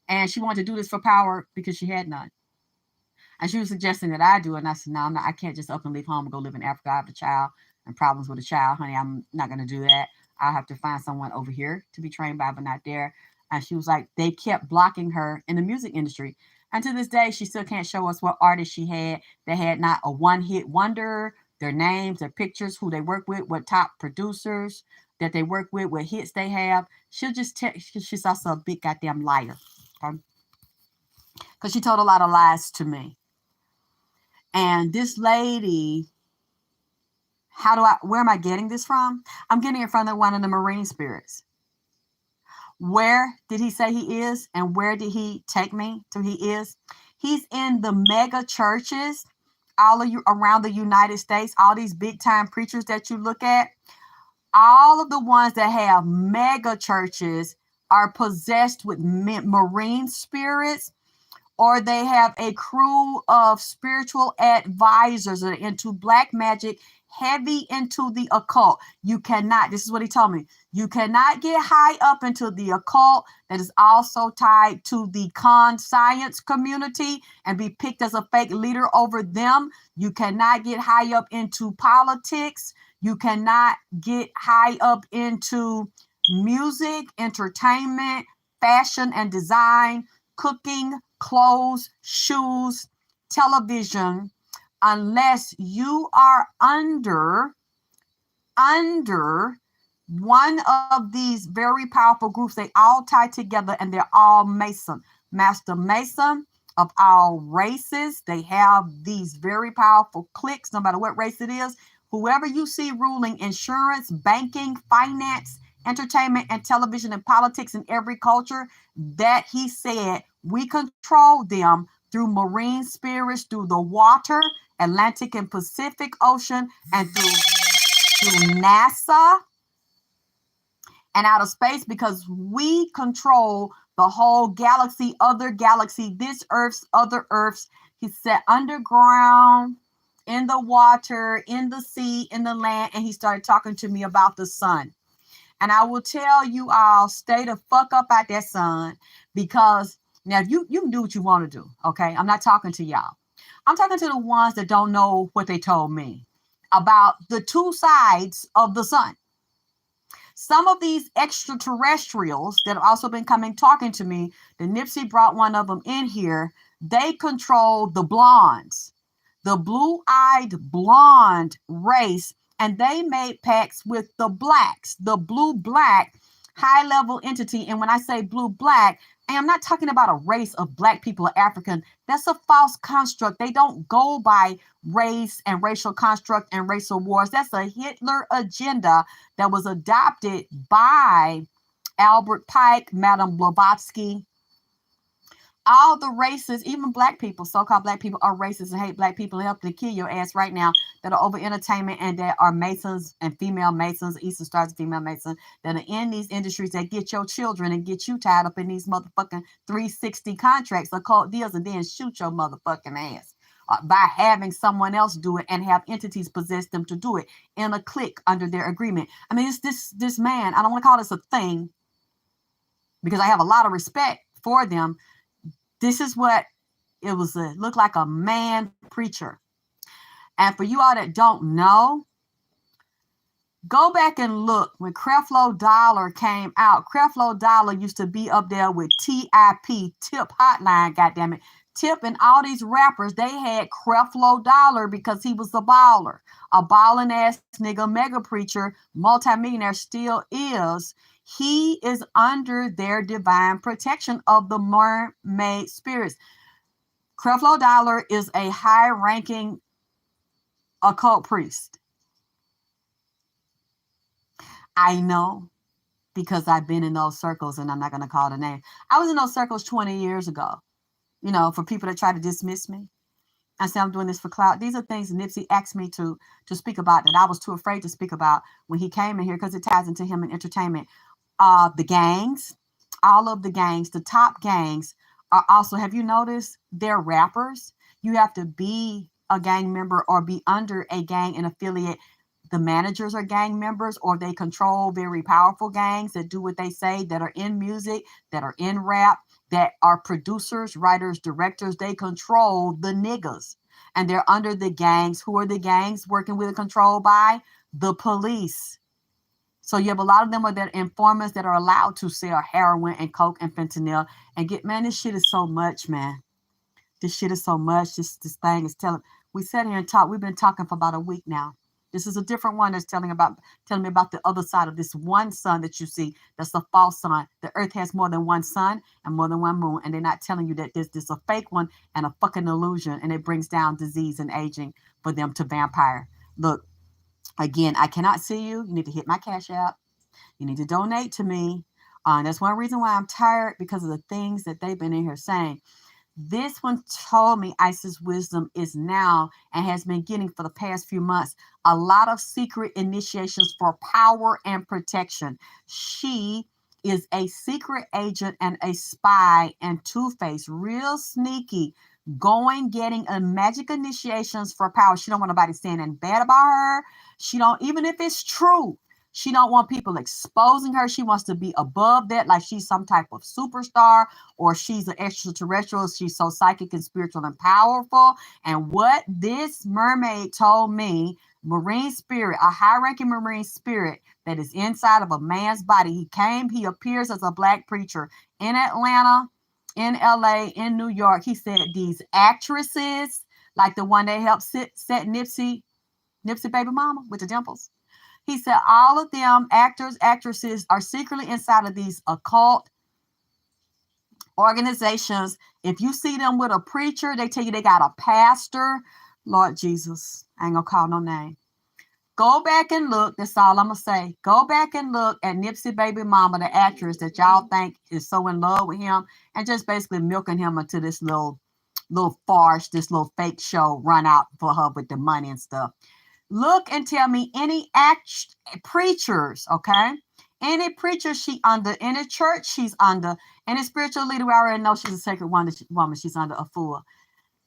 A: And she wanted to do this for power because she had none. And she was suggesting that I do it. And I said, no, I can't just up and leave home and go live in Africa. I have a child and problems with a child. Honey, I'm not going to do that. I'll have to find someone over here to be trained by, but not there. And she was like, they kept blocking her in the music industry. And to this day, she still can't show us what artists she had. They had not a one-hit wonder, their names, their pictures, who they work with, what top producers that they work with, what hits they have. She'll just tell, she's also a big goddamn liar. Okay? Because she told a lot of lies to me. And this lady, where am I getting this from? I'm getting it from one of the Marine spirits. Where did he say he is? And where did he take me to he is? He's in the mega churches, all of you around the United States, all these big time preachers that you look at, all of the ones that have mega churches are possessed with marine spirits, or they have a crew of spiritual advisors that are into black magic, heavy into the occult. You cannot, this is what he told me, you cannot get high up into the occult that is also tied to the con science community and be picked as a fake leader over them. You cannot get high up into politics. You cannot get high up into music, entertainment, fashion and design, cooking, clothes, shoes, television, unless you are under one of these very powerful groups. They all tie together and they're all Mason, Master Mason of all races. They have these very powerful cliques, no matter what race it is. Whoever you see ruling insurance, banking, finance, entertainment, and television and politics in every culture, that he said we control them through marine spirits, through the water, Atlantic and Pacific Ocean, and through NASA and outer space, because we control the whole galaxy, other galaxy, this Earth's, other Earths. He said underground, in the water, in the sea, in the land, and he started talking to me about the sun. And I will tell you all, stay the fuck up out that sun, because now you can do what you want to do, okay? I'm not talking to y'all. I'm talking to the ones that don't know what they told me about the two sides of the sun. Some of these extraterrestrials that have also been talking to me, the Nipsey brought one of them in here, they control the blondes, the blue-eyed blonde race, and they made pacts with the blacks, the blue-black high-level entity. And when I say blue-black, I am not talking about a race of black people or African. That's a false construct. They don't go by race and racial construct and racial wars. That's a Hitler agenda that was adopted by Albert Pike, Madame Blavatsky. All the races, even black people, so-called black people, are racist and hate black people and help to kill your ass right now, that are over entertainment and that are Masons and female Masons, Eastern Stars and female Masons, that are in these industries that get your children and get you tied up in these motherfucking 360 contracts, occult deals, and then shoot your motherfucking ass by having someone else do it and have entities possess them to do it in a clique under their agreement. I mean, it's this man, I don't want to call this a thing, because I have a lot of respect for them. This is what it was. Looked like a man preacher. And for you all that don't know, go back and look. When Creflo Dollar came out, Creflo Dollar used to be up there with TIP, Tip Hotline, goddammit. Tip and all these rappers, they had Creflo Dollar because he was a baller. A balling ass nigga, mega preacher, multimillionaire still is. He is under their divine protection of the mermaid spirits. Creflo Dollar is a high-ranking occult priest. I know because I've been in those circles, and I'm not going to call the name. I was in those circles 20 years ago, you know, for people that try to dismiss me. I say I'm doing this for clout. These are things Nipsey asked me to speak about that I was too afraid to speak about when he came in here because it ties into him in entertainment. The gangs, all of the gangs, the top gangs are also, have you noticed, they're rappers. You have to be a gang member or be under a gang and affiliate. The managers are gang members, or they control very powerful gangs that do what they say, that are in music, that are in rap, that are producers, writers, directors. They control the niggas, and they're under the gangs. Who are the gangs working with and controlled by? The police. So you have a lot of them are that informants that are allowed to sell heroin and coke and fentanyl and get, man, this shit is so much, man. This shit is so much. This thing is telling. We sat here and talked. We've been talking for about a week now. This is a different one that's telling me about the other side of this one sun that you see. That's a false sun. The earth has more than one sun and more than one moon. And they're not telling you that there's a fake one and a fucking illusion. And it brings down disease and aging for them to vampire. Look, again, I cannot see you. You need to hit my Cash App. You need to donate to me. That's one reason why I'm tired, because of the things that they've been in here saying. This one told me Isis Wisdom is now and has been getting for the past few months a lot of secret initiations for power and protection. She is a secret agent and a spy and two-faced, real sneaky, getting a magic initiations for power. She don't want nobody saying anything bad about her. She don't, even if it's true, she don't want people exposing her. She wants to be above that, like she's some type of superstar, or she's an extraterrestrial. She's so psychic and spiritual and powerful. And what this mermaid told me, marine spirit, a high-ranking marine spirit that is inside of a man's body. He appears as a black preacher in Atlanta, in LA, in New York. He said these actresses, like the one that helped set Nipsey baby mama with the dimples. He said all of them, actors, actresses, are secretly inside of these occult organizations. If you see them with a preacher, they tell you they got a pastor. Lord Jesus, I ain't gonna call no name. Go back and look. That's all I'm gonna say. Go back and look at Nipsey baby mama, the actress that y'all think is so in love with him, and just basically milking him into this little farce, this little fake show run out for her with the money and stuff. Look and tell me any preachers, okay? Any preacher she under, any church she's under, any spiritual leader, we already know she's a sacred woman, she's under a fool.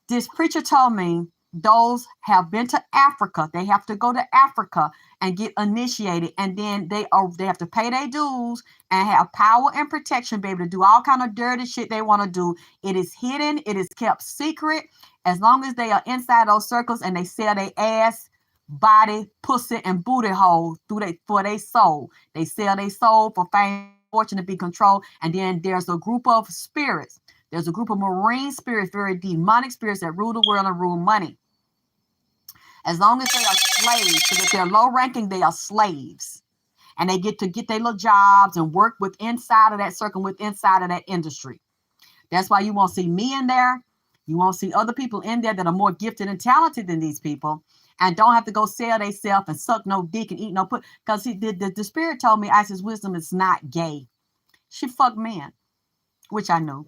A: This preacher told me those have been to Africa. They have to go to Africa and get initiated, and then they have to pay their dues and have power and protection, be able to do all kind of dirty shit they want to do. It is hidden. It is kept secret. As long as they are inside those circles and they sell their ass, body, pussy, and booty hole for their soul. They sell their soul for fame, fortune, to be controlled. And then there's a group of spirits. There's a group of marine spirits, very demonic spirits that rule the world and rule money. As long as they are slaves, because if they're low ranking, they are slaves. And they get their little jobs and work with inside of that circle, with inside of that industry. That's why you won't see me in there. You won't see other people in there that are more gifted and talented than these people, and don't have to go sell themselves and suck no dick and eat no put. Because the spirit told me Isis Wisdom is not gay. She fuck men, which I know.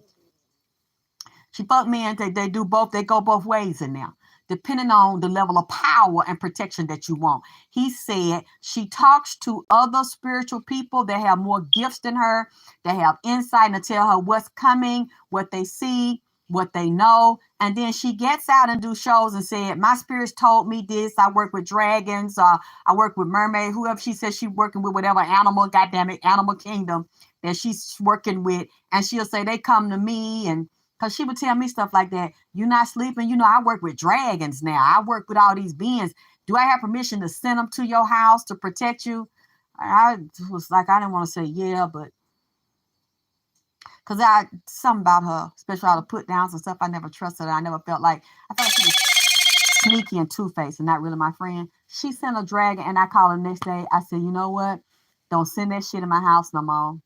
A: She fuck men. They do both. They go both ways in there, depending on the level of power and protection that you want. He said she talks to other spiritual people that have more gifts than her, that have insight and tell her what's coming, what they see, what they know. And then she gets out and do shows and said, my spirits told me this. I work with dragons. I work with mermaid, whoever she says she working with, whatever animal, goddamn it, animal kingdom that she's working with, and she'll say they come to me, and because she would tell me stuff like that. You're not sleeping. You know, I work with dragons now. I work with all these beings. Do I have permission to send them to your house to protect you? I was like, I didn't want to say yeah, but because something about her, especially all the put downs and stuff, I never trusted her. I never felt like, I felt like she was sneaky and two-faced and not really my friend. She sent a dragon, and I called her the next day. I said, you know what? Don't send that shit in my house no more.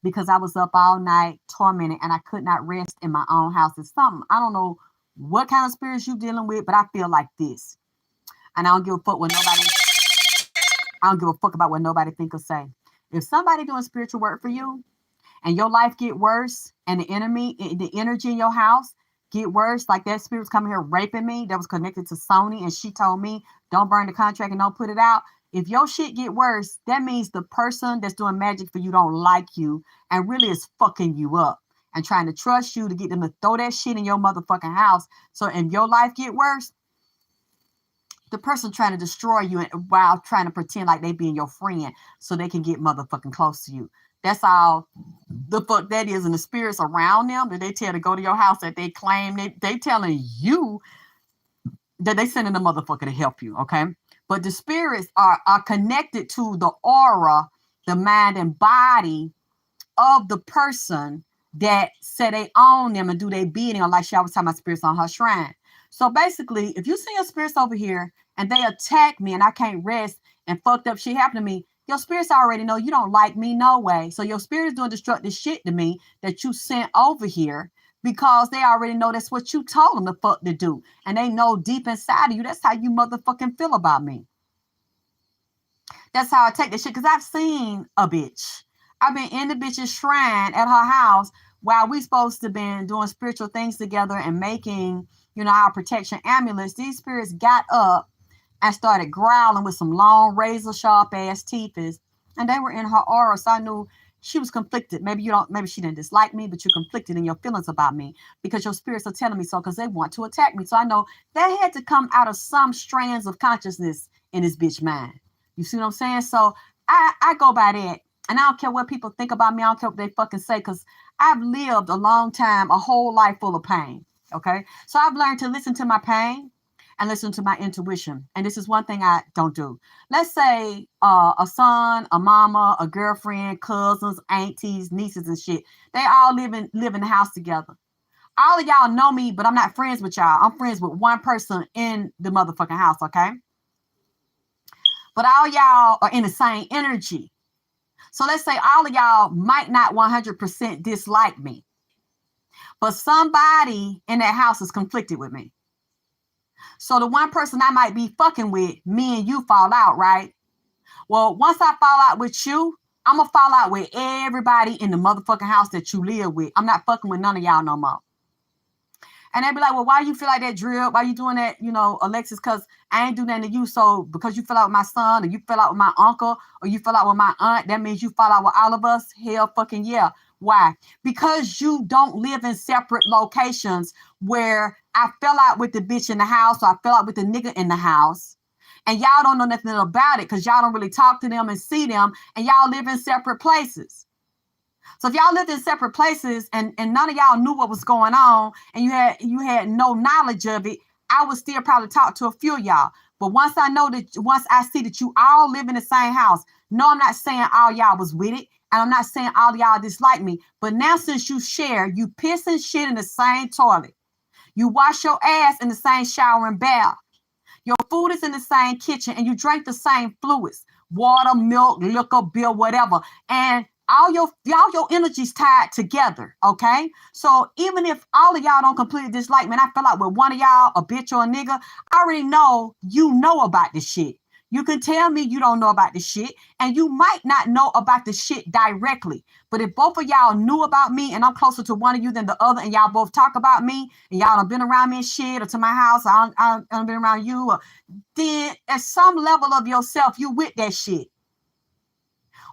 A: Because I was up all night tormented and I could not rest in my own house. It's something, I don't know what kind of spirits you dealing with, but I feel like this. And I don't give a fuck what nobody, I don't give a fuck about what nobody think or say. If somebody doing spiritual work for you and your life get worse and the energy in your house get worse, like that spirit's coming here raping me, that was connected to Sony, and she told me, don't burn the contract and don't put it out. If your shit get worse, that means the person that's doing magic for you don't like you and really is fucking you up and trying to trust you to get them to throw that shit in your motherfucking house. So if your life get worse, the person trying to destroy you while trying to pretend like they being your friend so they can get motherfucking close to you. That's all the fuck that is. And the spirits around them that they tell to go to your house that they claim they telling you that they sending the motherfucker to help you, okay? But the spirits are connected to the aura, the mind and body of the person that say they own them and do they bidding, or like she always talking about spirits on her shrine. So basically, if you see your spirits over here and they attack me and I can't rest and fucked up shit happen to me, your spirits already know you don't like me no way. So your spirit is doing destructive shit to me that you sent over here, because they already know that's what you told them the fuck to do. And they know deep inside of you, that's how you motherfucking feel about me. That's how I take this shit, because I've seen a bitch. I've been in the bitch's shrine at her house while we supposed to been doing spiritual things together and making, you know, our protection amulets. These spirits got up and started growling with some long razor sharp ass teeth, and they were in her aura. So I knew she was conflicted. Maybe she didn't dislike me, but you're conflicted in your feelings about me because your spirits are telling me so, because they want to attack me. So I know that had to come out of some strands of consciousness in this bitch mind. You see what I'm saying? So I go by that. And I don't care what people think about me. I don't care what they fucking say, because I've lived a long time, a whole life full of pain. Okay? So I've learned to listen to my pain and listen to my intuition. And this is one thing I don't do. Let's say a son, a mama, a girlfriend, cousins, aunties, nieces and shit. They all live in the house together. All of y'all know me, but I'm not friends with y'all. I'm friends with one person in the motherfucking house, okay? But all y'all are in the same energy. So let's say all of y'all might not 100% dislike me, but somebody in that house is conflicted with me. So the one person I might be fucking with, me and you fall out, right? Well, once I fall out with you, I'm going to fall out with everybody in the motherfucking house that you live with. I'm not fucking with none of y'all no more. And they be like, well, why you feel like that, Drill? Why you doing that, you know, Alexis? Because I ain't do nothing to you. So because you fell out with my son, or you fell out with my uncle, or you fell out with my aunt, that means you fall out with all of us? Hell fucking yeah. Why? Because you don't live in separate locations where I fell out with the bitch in the house, or I fell out with the nigga in the house, and y'all don't know nothing about it because y'all don't really talk to them and see them, and y'all live in separate places. So if y'all lived in separate places and none of y'all knew what was going on, and you had no knowledge of it, I would still probably talk to a few of y'all. But once I see that you all live in the same house, no, I'm not saying all y'all was with it, and I'm not saying all y'all dislike me. But now since you share, you piss and shit in the same toilet, you wash your ass in the same shower and bath, your food is in the same kitchen, and you drink the same fluids, water, milk, liquor, beer, whatever, and all your energy's tied together, okay? So even if all of y'all don't completely dislike me, and I feel like with one of y'all, a bitch or a nigga, I already know you know about this shit. You can tell me you don't know about this shit, and you might not know about the shit directly. But if both of y'all knew about me, and I'm closer to one of you than the other, and y'all both talk about me, and y'all done been around me and shit, or to my house, I done been around you, then at some level of yourself, you with that shit.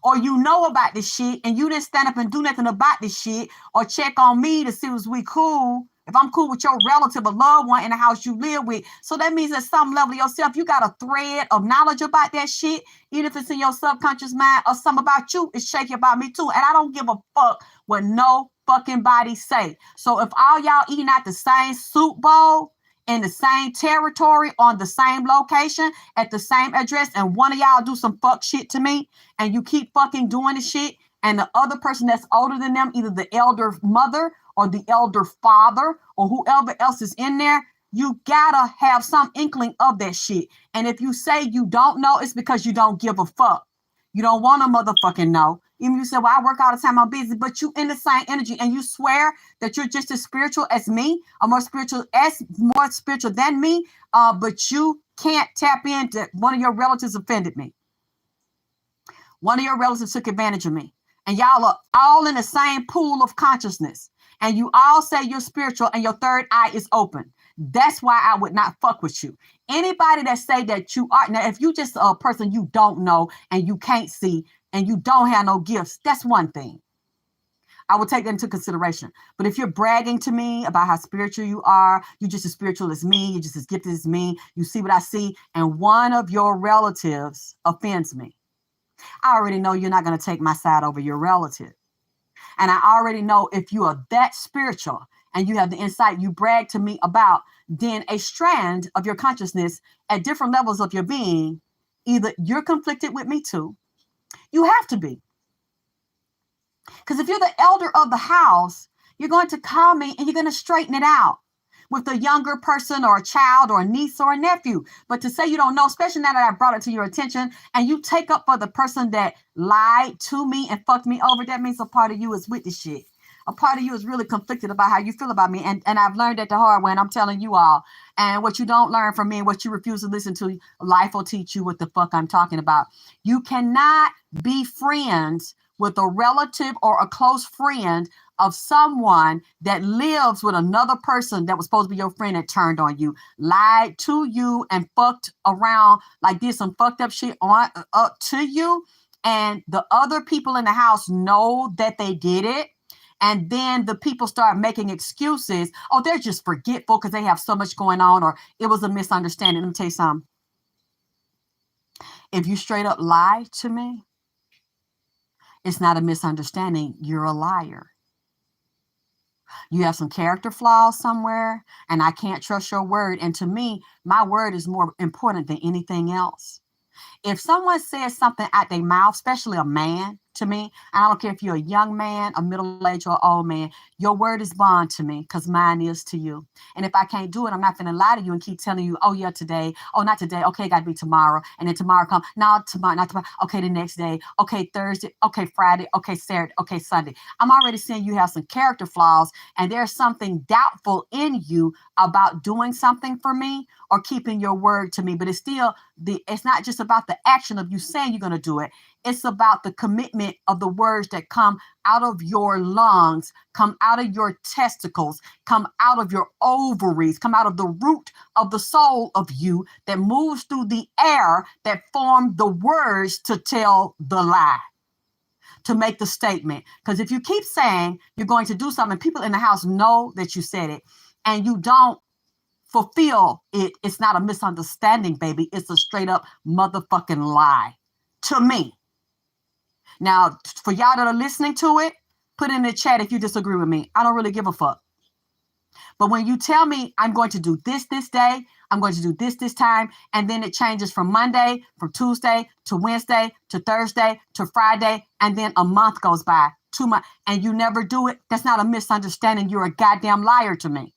A: Or you know about this shit and you didn't stand up and do nothing about this shit, or check on me to see was we cool, If I'm cool with your relative or loved one in the house you live with, so that means at some level of yourself, you got a thread of knowledge about that shit, even if it's in your subconscious mind or something about you, it's shaky about me too. And I don't give a fuck what no fucking body say. So if all y'all eating out the same soup bowl, in the same territory, on the same location, at the same address, and one of y'all do some fuck shit to me, and you keep fucking doing the shit, and the other person that's older than them, either the elder mother or the elder father or whoever else is in there, you gotta have some inkling of that shit. And if you say you don't know, it's because you don't give a fuck. You don't want to motherfucking know. Even if you say, well, I work all the time, I'm busy, but you in the same energy and you swear that you're just as spiritual as me, or more spiritual than me, but you can't tap into one of your relatives offended me. One of your relatives took advantage of me. And y'all are all in the same pool of consciousness. And you all say you're spiritual and your third eye is open. That's why I would not fuck with you. Anybody that say that you are, now if you just a person you don't know and you can't see and you don't have no gifts, that's one thing. I would take that into consideration. But if you're bragging to me about how spiritual you are, you're just as spiritual as me, you're just as gifted as me, you see what I see, and one of your relatives offends me, I already know you're not going to take my side over your relative. And I already know if you are that spiritual and you have the insight you brag to me about, then a strand of your consciousness at different levels of your being, either you're conflicted with me too, you have to be. Because if you're the elder of the house, you're going to call me and you're going to straighten it out with a younger person or a child or a niece or a nephew. But to say you don't know, especially now that I brought it to your attention, and you take up for the person that lied to me and fucked me over, that means a part of you is with this shit. A part of you is really conflicted about how you feel about me. And I've learned that the hard way, and I'm telling you all. And what you don't learn from me and what you refuse to listen to, life will teach you what the fuck I'm talking about. You cannot be friends with a relative or a close friend of someone that lives with another person that was supposed to be your friend that turned on you, lied to you, and fucked around, like did some fucked up shit on up to you. And the other people in the house know that they did it. And then the people start making excuses. Oh, they're just forgetful because they have so much going on, or it was a misunderstanding. Let me tell you something. If you straight up lie to me, it's not a misunderstanding. You're a liar. You have some character flaws somewhere, and I can't trust your word. And to me, my word is more important than anything else. If someone says something out their mouth, especially a man, to me, I don't care if you're a young man, a middle-aged, or old man, your word is bond to me because mine is to you. And if I can't do it, I'm not going to lie to you and keep telling you, oh, yeah, today. Oh, not today. Okay, got to be tomorrow. And then tomorrow come. No, tomorrow, not tomorrow. Okay, the next day. Okay, Thursday. Okay, Friday. Okay, Saturday. Okay, Sunday. I'm already seeing you have some character flaws, and there's something doubtful in you about doing something for me or keeping your word to me. But it's still, it's not just about the action of you saying you're going to do it. It's about the commitment of the words that come out of your lungs, come out of your testicles, come out of your ovaries, come out of the root of the soul of you that moves through the air that form the words to tell the lie, to make the statement. Because if you keep saying you're going to do something, people in the house know that you said it, and you don't fulfill it, it's not a misunderstanding, baby. It's a straight up motherfucking lie to me. Now, for y'all that are listening to it, put in the chat if you disagree with me. I don't really give a fuck. But when you tell me I'm going to do this day, I'm going to do this time, and then it changes from Monday, from Tuesday to Wednesday to Thursday to Friday, and then a month goes by, 2 months, and you never do it, that's not a misunderstanding. You're a goddamn liar to me.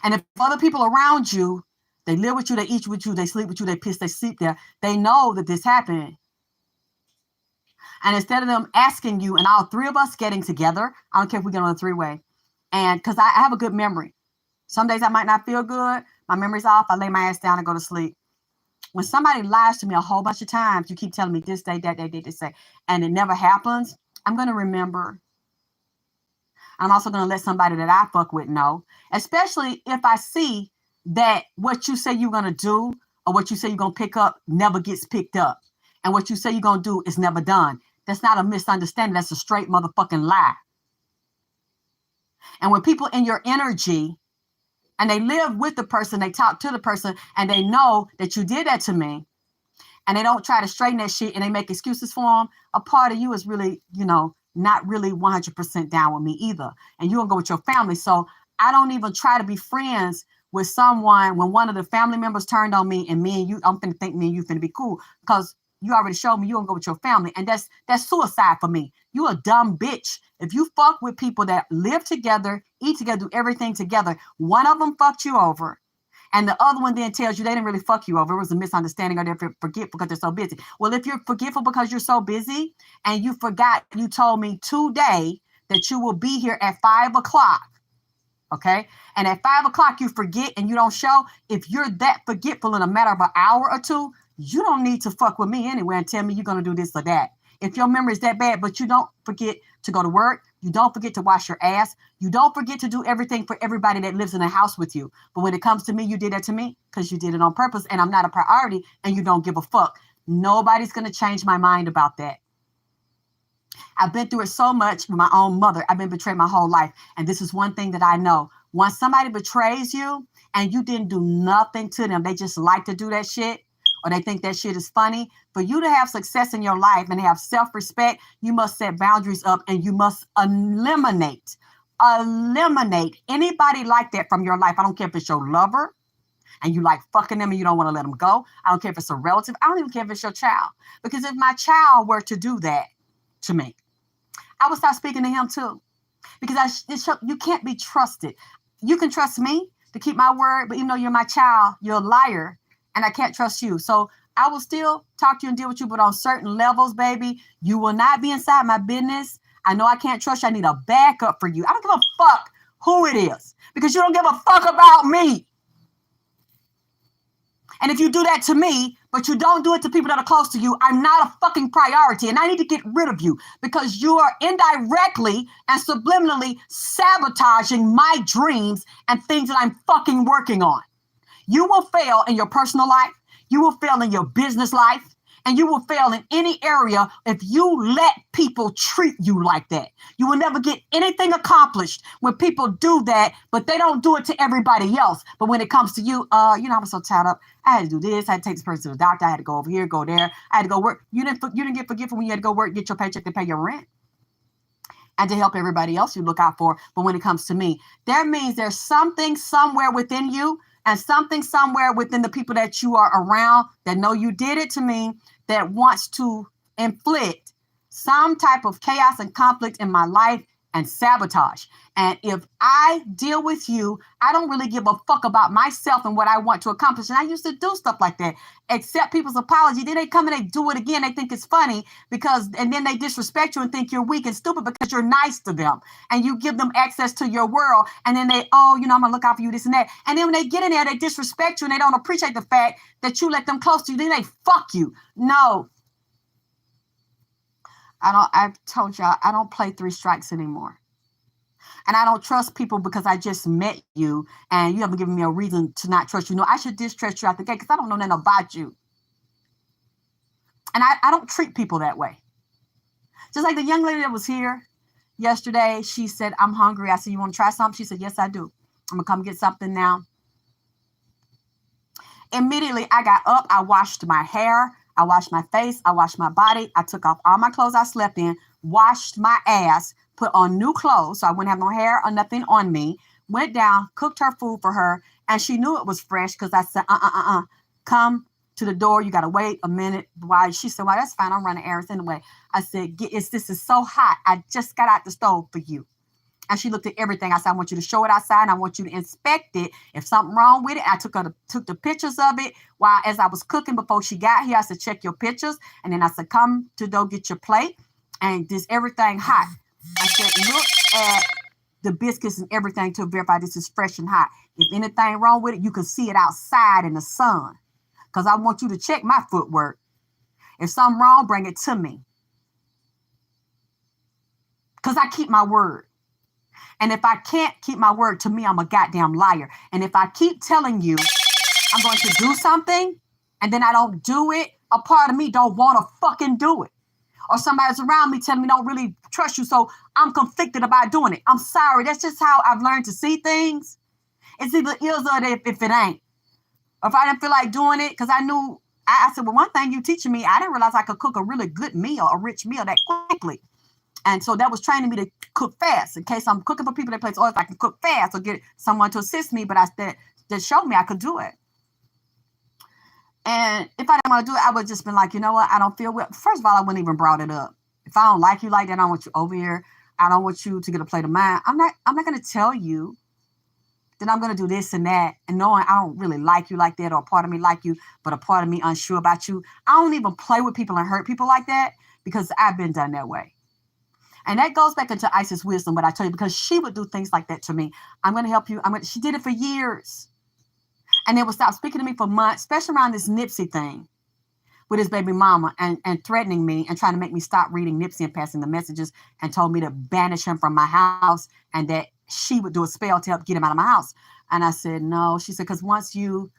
A: And if other people around you, they live with you, they eat with you, they sleep with you, they piss, they sleep there, they know that this happened. And instead of them asking you, and all three of us getting together, I don't care if we get on a three-way, and because I have a good memory. Some days I might not feel good. My memory's off. I lay my ass down and go to sleep. When somebody lies to me a whole bunch of times, you keep telling me this day, that day, this day, and it never happens, I'm going to remember. I'm also going to let somebody that I fuck with know, especially if I see that what you say you're going to do or what you say you're going to pick up never gets picked up. And what you say you're going to do is never done. That's not a misunderstanding. That's a straight motherfucking lie. And when people in your energy and they live with the person, they talk to the person, and they know that you did that to me, and they don't try to straighten that shit and they make excuses for them, a part of you is really, not really 100% down with me either. And you don't go with your family. So I don't even try to be friends with someone when one of the family members turned on me and me and you, I'm finna think me and you finna be cool because you already showed me you don't go with your family. And that's suicide for me. You a dumb bitch. If you fuck with people that live together, eat together, do everything together, one of them fucked you over, and the other one then tells you they didn't really fuck you over. It was a misunderstanding, or they're forgetful because they're so busy. Well, if you're forgetful because you're so busy and you forgot, you told me today that you will be here at 5 o'clock. Okay. And at 5 o'clock, you forget and you don't show. If you're that forgetful in a matter of an hour or two, you don't need to fuck with me anyway and tell me you're going to do this or that. If your memory is that bad, but you don't forget to go to work, you don't forget to wash your ass, you don't forget to do everything for everybody that lives in a house with you. But when it comes to me, you did that to me because you did it on purpose and I'm not a priority and you don't give a fuck. Nobody's going to change my mind about that. I've been through it so much with my own mother. I've been betrayed my whole life. And this is one thing that I know. Once somebody betrays you and you didn't do nothing to them, they just like to do that shit, or they think that shit is funny. For you to have success in your life and have self-respect, you must set boundaries up and you must eliminate anybody like that from your life. I don't care if it's your lover and you like fucking them and you don't want to let them go. I don't care if it's a relative. I don't even care if it's your child. Because if my child were to do that to me, I would start speaking to him too. Because you can't be trusted. You can trust me to keep my word, but even though you're my child, you're a liar. And I can't trust you. So I will still talk to you and deal with you, but on certain levels, baby, you will not be inside my business. I know I can't trust you. I need a backup for you. I don't give a fuck who it is because you don't give a fuck about me. And if you do that to me, but you don't do it to people that are close to you, I'm not a fucking priority. And I need to get rid of you because you are indirectly and subliminally sabotaging my dreams and things that I'm fucking working on. You will fail in your personal life. You will fail in your business life. And you will fail in any area if you let people treat you like that. You will never get anything accomplished when people do that, but they don't do it to everybody else. But when it comes to you, I was so tied up. I had to do this. I had to take this person to the doctor. I had to go over here, go there. I had to go work. You didn't get forgetful when you had to go work, get your paycheck to pay your rent. And to help everybody else you look out for. But when it comes to me, that means there's something somewhere within you and something somewhere within the people that you are around that know you did it to me, that wants to inflict some type of chaos and conflict in my life and sabotage. And if I deal with you, I don't really give a fuck about myself and what I want to accomplish. And I used to do stuff like that, accept people's apology. Then they come and they do it again. They think it's funny and then they disrespect you and think you're weak and stupid because you're nice to them and you give them access to your world. And then I'm going to look out for you, this and that. And then when they get in there, they disrespect you and they don't appreciate the fact that you let them close to you. Then they fuck you. No. I've told y'all, I don't play 3 strikes anymore. And I don't trust people because I just met you and you haven't given me a reason to not trust you. No, I should distrust you out the gate because I don't know nothing about you. And I don't treat people that way. Just like the young lady that was here yesterday, she said, I'm hungry. I said, you want to try something? She said, yes, I do. I'm going to come get something now. Immediately, I got up. I washed my hair. I washed my face. I washed my body. I took off all my clothes I slept in, washed my ass, put on new clothes so I wouldn't have no hair or nothing on me, went down, cooked her food for her, and she knew it was fresh because I said, come to the door. You got to wait a minute. Why? She said, well, that's fine. I'm running errands anyway. I said, this is so hot. I just got out the stove for you. And she looked at everything. I said, I want you to show it outside. And I want you to inspect it. If something wrong with it, I took the pictures of it as I was cooking before she got here. I said, check your pictures. And then I said, come to go get your plate. And this everything hot. I said, look at the biscuits and everything to verify this is fresh and hot. If anything wrong with it, you can see it outside in the sun. Because I want you to check my footwork. If something wrong, bring it to me. Because I keep my word. And if I can't keep my word, to me, I'm a goddamn liar. And if I keep telling you I'm going to do something and then I don't do it, a part of me don't want to fucking do it. or somebody's around me telling me don't really trust you, so I'm conflicted about doing it. I'm sorry. That's just how I've learned to see things. It's either is or if it ain't. If I didn't feel like doing it, because I knew, I said, well, one thing you teaching me, I didn't realize I could cook a really good meal, a rich meal that quickly. And so that was training me to cook fast. In case I'm cooking for people that place orders, I can cook fast or get someone to assist me. But that showed me I could do it. And if I didn't want to do it, I would just been like, you know what? I don't feel well. First of all, I wouldn't even brought it up. If I don't like you like that, I don't want you over here. I don't want you to get a plate of mine. I'm not going to tell you that I'm going to do this and that, and knowing I don't really like you like that, or a part of me like you, but a part of me unsure about you. I don't even play with people and hurt people like that, because I've been done that way. And that goes back into Isis wisdom, what I tell you, because she would do things like that to me. I'm going to help you. She did it for years. And then would stop speaking to me for months, especially around this Nipsey thing with his baby mama, and threatening me and trying to make me stop reading Nipsey and passing the messages, and told me to banish him from my house, and that she would do a spell to help get him out of my house. And I said, no. She said, because once you're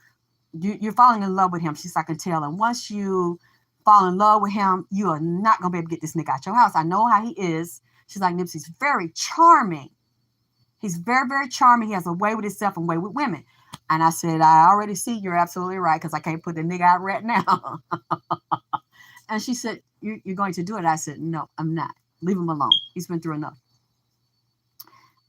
A: falling in love with him, she's like, I can tell. And once you fall in love with him, you are not going to be able to get this nigga out your house. I know how he is. She's like, Nipsey's very charming. He's very, very charming. He has a way with himself and way with women. And I said, I already see you're absolutely right, because I can't put the nigga out right now. And she said, you're going to do it? I said, no, I'm not. Leave him alone. He's been through enough.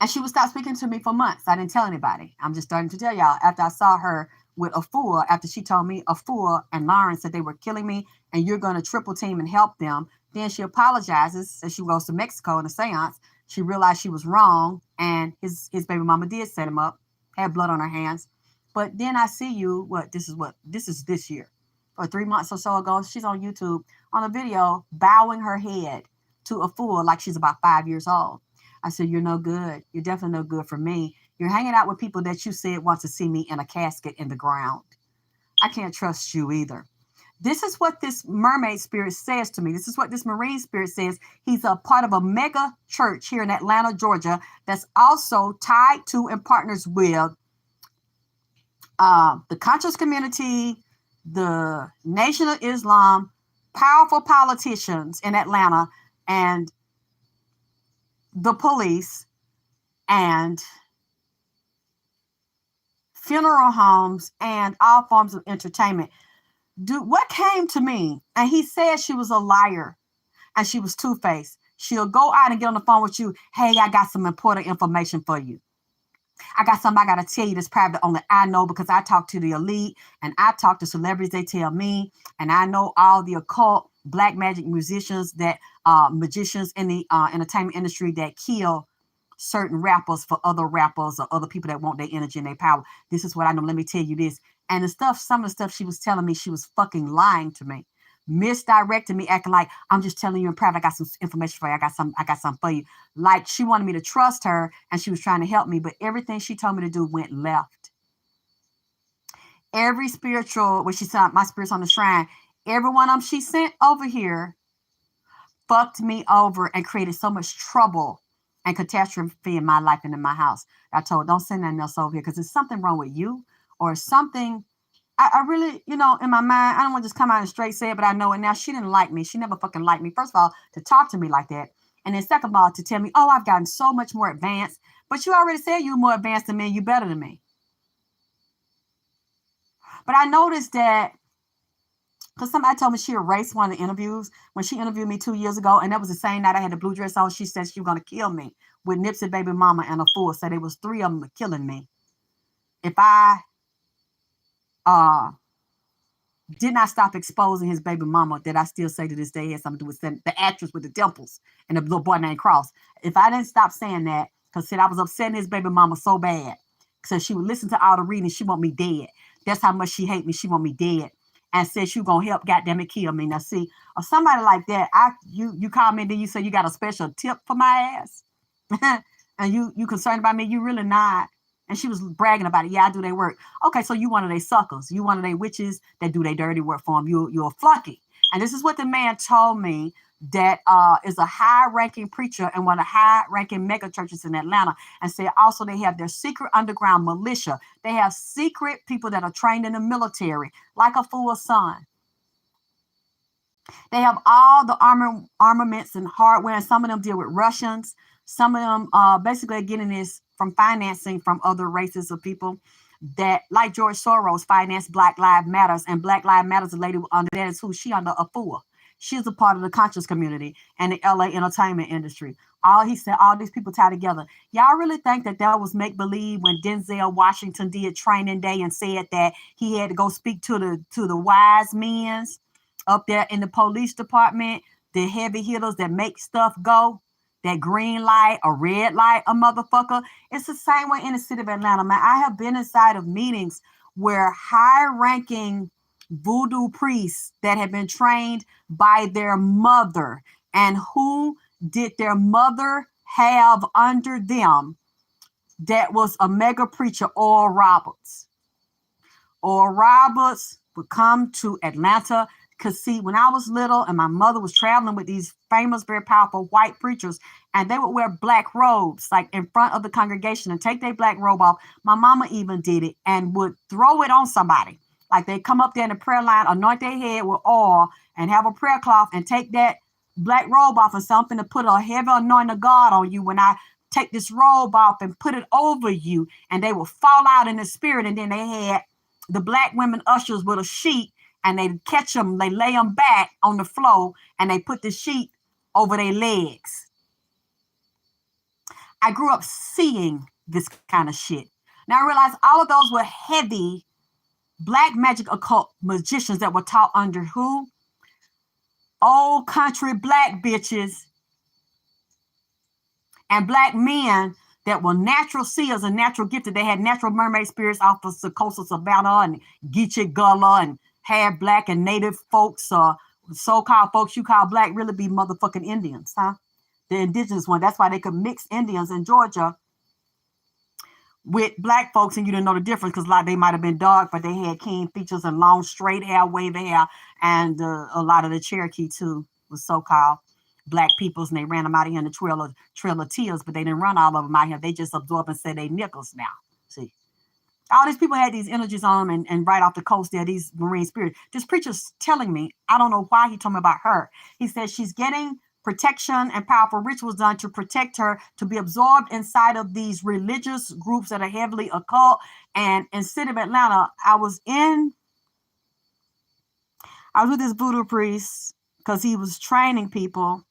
A: And she would stop speaking to me for months. I didn't tell anybody. I'm just starting to tell y'all. After I saw her with Afua, after she told me Afua and Lauren said they were killing me and you're going to triple team and help them, then she apologizes and she goes to Mexico in a seance. She realized she was wrong, and his baby mama did set him up, had blood on her hands. But then I see you, this is this year, or 3 months or so ago, she's on YouTube on a video bowing her head to Afua like she's about 5 years old. I said, you're no good. You're definitely no good for me. You're hanging out with people that you said want to see me in a casket in the ground. I can't trust you either. This is what this mermaid spirit says to me. This is what this marine spirit says. He's a part of a mega church here in Atlanta, Georgia, that's also tied to and partners with the conscious community, the Nation of Islam, powerful politicians in Atlanta, and the police, and funeral homes, and all forms of entertainment. What came to me, and he said she was a liar and she was two-faced. She'll go out and get on the phone with you. Hey, I got some important information for you. I got something I got to tell you that's private only I know, because I talk to the elite and I talk to celebrities. They tell me, and I know all the occult black magic musicians, that magicians in the entertainment industry that kill certain rappers for other rappers or other people that want their energy and their power. This is what I know. Let me tell you this. And some of the stuff she was telling me, she was fucking lying to me, misdirecting me, acting like I'm just telling you in private. I got some information for you. I got something for you. Like she wanted me to trust her and she was trying to help me, but everything she told me to do went left. Every spiritual, when she said my spirit's on the shrine, every one of them she sent over here fucked me over and created so much trouble and catastrophe in my life and in my house. I told, don't send nothing else over here, because there's something wrong with you, or something. I really, in my mind, I don't want to just come out and straight say it, but I know it now. She didn't like me. She never fucking liked me. First of all, to talk to me like that. And then second of all, to tell me, oh, I've gotten so much more advanced. But you already said you're more advanced than me. You better than me. But I noticed that, because somebody told me she erased one of the interviews when she interviewed me 2 years ago. And that was the same night I had the blue dress on. She said she was going to kill me with Nipsey baby mama and a fool. Said there was 3 of them killing me if I did not stop exposing his baby mama, that I still say to this day has something to do with the actress with the dimples and the little boy named Cross. If I didn't stop saying that, because said I was upsetting his baby mama so bad, because she would listen to all the readings, she want me dead. That's how much she hate me. She want me dead. And said she gonna help goddamn it kill me. Now see, or somebody like that, you call me and then you say you got a special tip for my ass. And you concerned about me, you really not. And she was bragging about it. Yeah, I do their work. Okay, so you one of their suckers. You one of their witches that do their dirty work for them. You're a flunky. And this is what the man told me, that is a high-ranking preacher in one of the high-ranking mega churches in Atlanta, and said also they have their secret underground militia. They have secret people that are trained in the military, like a fool's son. They have all the armaments and hardware, and some of them deal with Russians. Some of them basically getting this from financing from other races of people that, like George Soros, finance Black Lives Matters, and Black Lives Matters, the lady under that is who she under a fool. She's a part of the conscious community and the LA entertainment industry. All he said, all these people tied together. Y'all really think that that was make believe when Denzel Washington did Training Day and said that he had to go speak to the wise men's up there in the police department, the heavy hitters that make stuff go, that green light, a red light, a motherfucker. It's the same way in the city of Atlanta, man. I have been inside of meetings where high-ranking voodoo priests that have been trained by their mother, and who did their mother have under them, that was a mega preacher, Oral Roberts. Oral Roberts would come to Atlanta. Because see, when I was little and my mother was traveling with these famous, very powerful white preachers, and they would wear black robes, like in front of the congregation, and take their black robe off. My mama even did it and would throw it on somebody. Like they come up there in the prayer line, anoint their head with oil, and have a prayer cloth, and take that black robe off and something to put a heavy anointing of God on you. When I take this robe off and put it over you, and they would fall out in the spirit. And then they had the black women ushers with a sheet, and they catch them, they lay them back on the floor, and they put the sheet over their legs. I grew up seeing this kind of shit. Now I realize all of those were heavy black magic occult magicians that were taught under who? Old country black bitches and black men that were natural seers and natural gifted. They had natural mermaid spirits off of the coast of Savannah and Geechee Gullah, and had black and native folks, so-called folks you call black, really be motherfucking Indians, huh? The indigenous one. That's why they could mix Indians in Georgia with black folks, and you didn't know the difference because a lot they might have been dark, but they had keen features and long straight hair, wavy hair, and a lot of the Cherokee too was so-called black peoples, and they ran them out of here in the Trail of Tears, but they didn't run all of them out here. They just absorbed and said they nickels now. See, all these people had these energies on them, and right off the coast there, these marine spirits. This preacher's telling me, I don't know why he told me about her. He says she's getting protection and powerful rituals done to protect her, to be absorbed inside of these religious groups that are heavily occult. And in the city of Atlanta, I was with this voodoo priest because he was training people.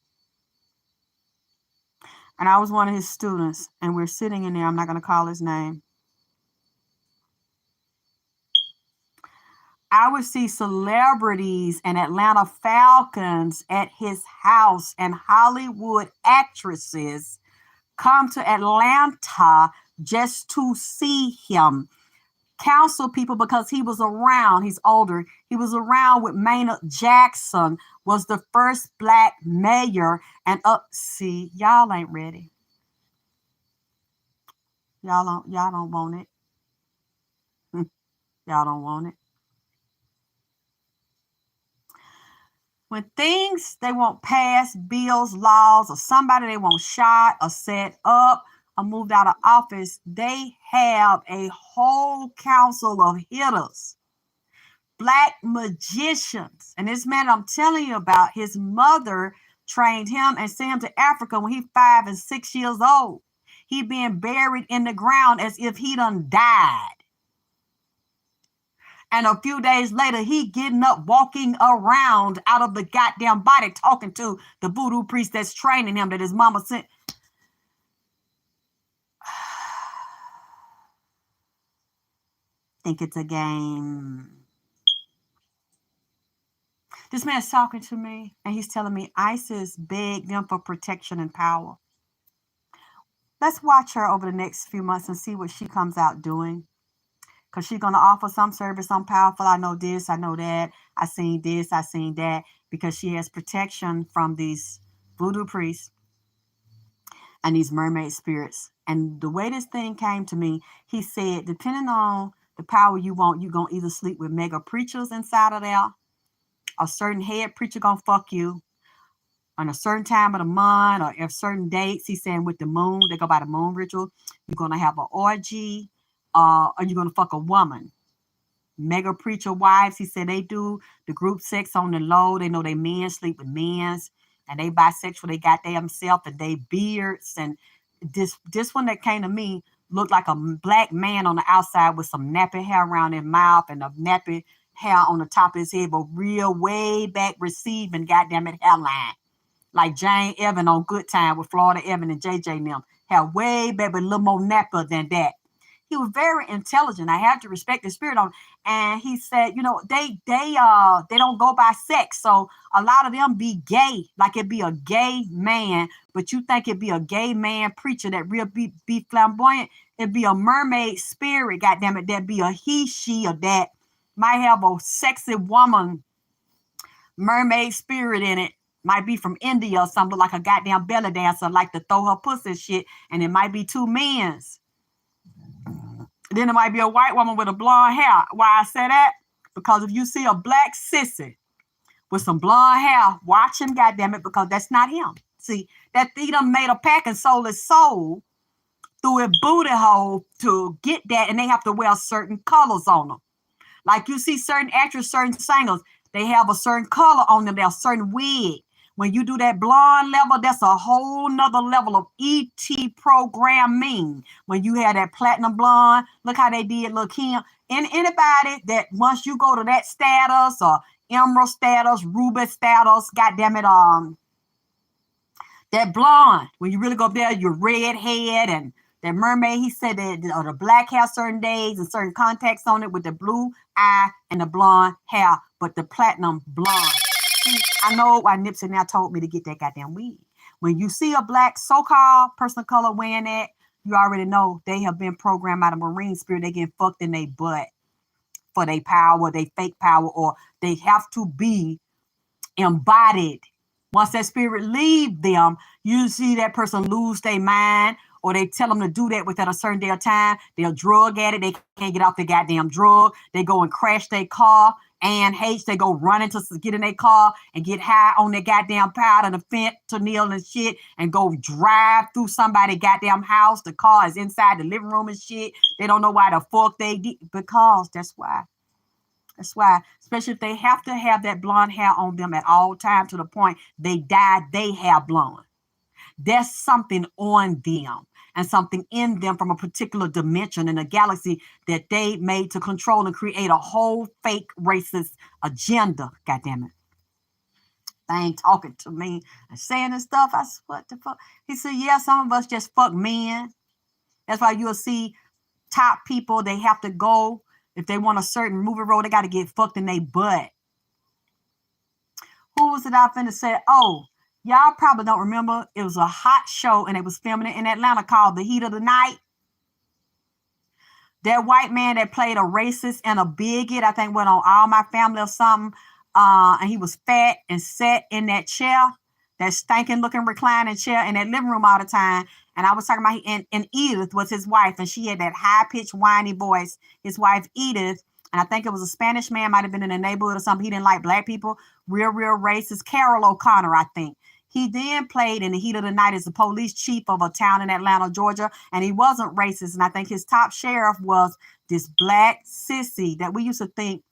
A: And I was one of his students, and we're sitting in there. I'm not going to call his name. I would see celebrities and Atlanta Falcons at his house, and Hollywood actresses come to Atlanta just to see him. Council people, because he was around, he's older, he was around with Maynard Jackson, was the first black mayor. And see, y'all ain't ready. Y'all don't want it. Y'all don't want it. When things they want passed, bills, laws, or somebody they want shot or set up or moved out of office, they have a whole council of hitters, black magicians. And this man I'm telling you about, his mother trained him and sent him to Africa when he 5 and 6 years old. He being buried in the ground as if he done died. And a few days later, he getting up, walking around out of the goddamn body, talking to the voodoo priest that's training him, that his mama sent. Think it's a game. This man's talking to me, and he's telling me ISIS begged them for protection and power. Let's watch her over the next few months and see what she comes out doing. Because she's going to offer some service. I'm powerful. I know this. I know that. I seen this. I seen that. Because she has protection from these voodoo priests and these mermaid spirits. And the way this thing came to me, he said, depending on the power you want, you're going to either sleep with mega preachers inside of there. A certain head preacher going to fuck you on a certain time of the month or at certain dates. He's saying with the moon, they go by the moon ritual. You're going to have an orgy. Or you're going to fuck a woman. mega preacher wives. He said they do the group sex on the low. They know they men sleep with men's, and they bisexual. They got themselves and they beards. And this one that came to me looked like a black man on the outside with some nappy hair around his mouth and a nappy hair on the top of his head, but real way back receiving goddamn it hairline. Like Jane Evan on Good Time with Florida Evan and JJ and them. Had way back, but a little more napper than that. He was very intelligent. I have to respect the spirit on him. And he said, you know, they don't go by sex. So a lot of them be gay, like it be a gay man, but you think it be a gay man preacher that real be flamboyant. It be a mermaid spirit, goddamn it, that be a he, she, or that might have a sexy woman mermaid spirit in it. Might be from India or something, like a goddamn belly dancer, like to throw her pussy and shit. And it might be two men's. Then it might be a white woman with a blonde hair. Why I say that? Because if you see a black sissy with some blonde hair, watch him, goddammit, because that's not him. See, that he done made a pack and sold his soul through his booty hole to get that, and they have to wear certain colors on them. Like you see certain actors, certain singers, they have a certain color on them, they're a certain wig. When you do that blonde level, that's a whole nother level of ET programming. When you have that platinum blonde, look how they did Lil' Kim. And anybody that once you go to that status or emerald status, ruby status, goddammit, that blonde, when you really go up there, your red head and that mermaid, he said that the black hair certain days and certain contacts on it with the blue eye and the blonde hair, but the platinum blonde. See, I know why Nipsey now told me to get that goddamn wig. When you see a black so-called person of color wearing that, you already know they have been programmed out of Marine spirit. They get fucked in their butt for their power, their fake power, or they have to be embodied. Once that spirit leave them, you see that person lose their mind, or they tell them to do that within a certain day of time. They'll drug at it. They can't get off the goddamn drug. They go and crash their car. And H, they go running to get in their car and get high on their goddamn powder and the fentanyl and shit and go drive through somebody's goddamn house. The car is inside the living room and shit. They don't know why the fuck they did. Because that's why. That's why, especially if they have to have that blonde hair on them at all times to the point they die, they have blonde. There's something on them and something in them from a particular dimension in a galaxy that they made to control and create a whole fake racist agenda. God damn it. They ain't talking to me and saying this stuff. I said, what the fuck? He said, yeah, some of us just fuck men. That's why you'll see top people, they have to go. If they want a certain movie role, they got to get fucked in their butt. Who was it I finna say? Oh, y'all probably don't remember. It was a hot show, and they was filming it in Atlanta called The Heat of the Night. That white man that played a racist and a bigot, I think went on All My Family or something, and he was fat and sat in that chair, that stinking looking reclining chair in that living room all the time. And I was talking about, and Edith was his wife, and she had that high-pitched, whiny voice. His wife, Edith, and I think it was a Spanish man, might have been in the neighborhood or something. He didn't like black people. Real racist. Carol O'Connor, I think. He then played in The Heat of the Night as the police chief of a town in Atlanta, Georgia, and he wasn't racist. And I think his top sheriff was this black sissy that we used to think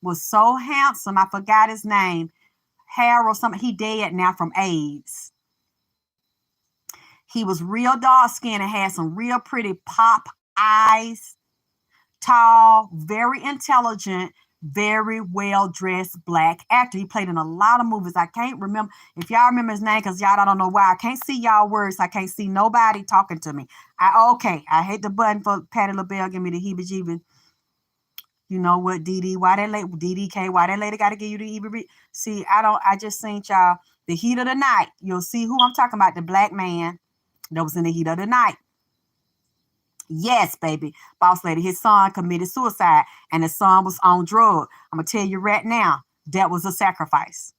A: was so handsome. I forgot his name. Harold something. He dead now from AIDS. He was real dark-skinned and had some real pretty pop eyes. Tall, very intelligent, very well-dressed black actor. He played in a lot of movies. I can't remember. If y'all remember his name, because y'all don't know why. I can't see y'all words. I can't see nobody talking to me. I hate the button for Patty LaBelle. Give me the heebie-jeebie. You know what, DD? Why that lady? DDK? Why that lady got to give you the heebie-jeebie? See, I just seen y'all The Heat of the Night. You'll see who I'm talking about. The black man that was in The Heat of the Night. Yes, baby. Boss lady, his son committed suicide and his son was on drugs. I'm going to tell you right now, that was a sacrifice.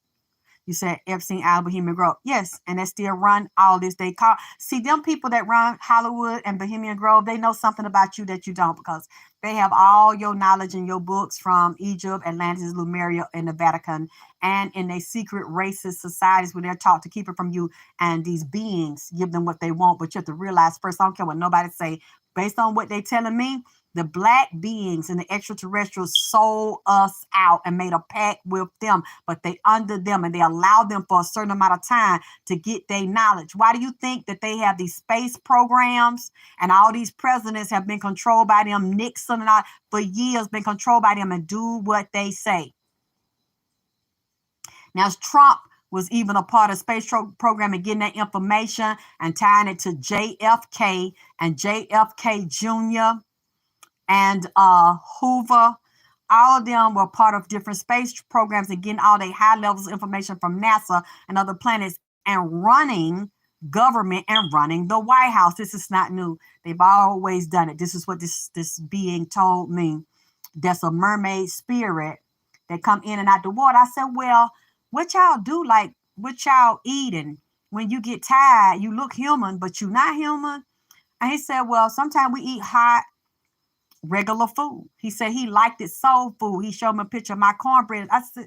A: You said Epstein Island, Bohemian Grove. Yes, and they still run all this. They call. See, them people that run Hollywood and Bohemian Grove, they know something about you that you don't, because they have all your knowledge in your books from Egypt, Atlantis, Lemuria, and the Vatican, and in their secret racist societies where they're taught to keep it from you. And these beings give them what they want, but you have to realize first, I don't care what nobody say. Based on what they telling me, The black beings and the extraterrestrials sold us out and made a pact with them, but they under them and they allowed them for a certain amount of time to get their knowledge. Why do you think that they have these space programs and all these presidents have been controlled by them? Nixon and all for years been controlled by them and do what they say. Now, Trump was even a part of space program and getting that information and tying it to JFK and JFK Jr. and Hoover. All of them were part of different space programs and getting all the high levels of information from NASA and other planets and running government and running the White House. This is not new. They've always done it. This is what this being told me. There's a mermaid spirit that come in and out the water. I said, well, what y'all do? Like, what y'all eating? When you get tired, you look human, but you're not human. And he said, well, sometimes we eat hot, regular food. He said he liked it soul food. He showed me a picture of my cornbread. I said,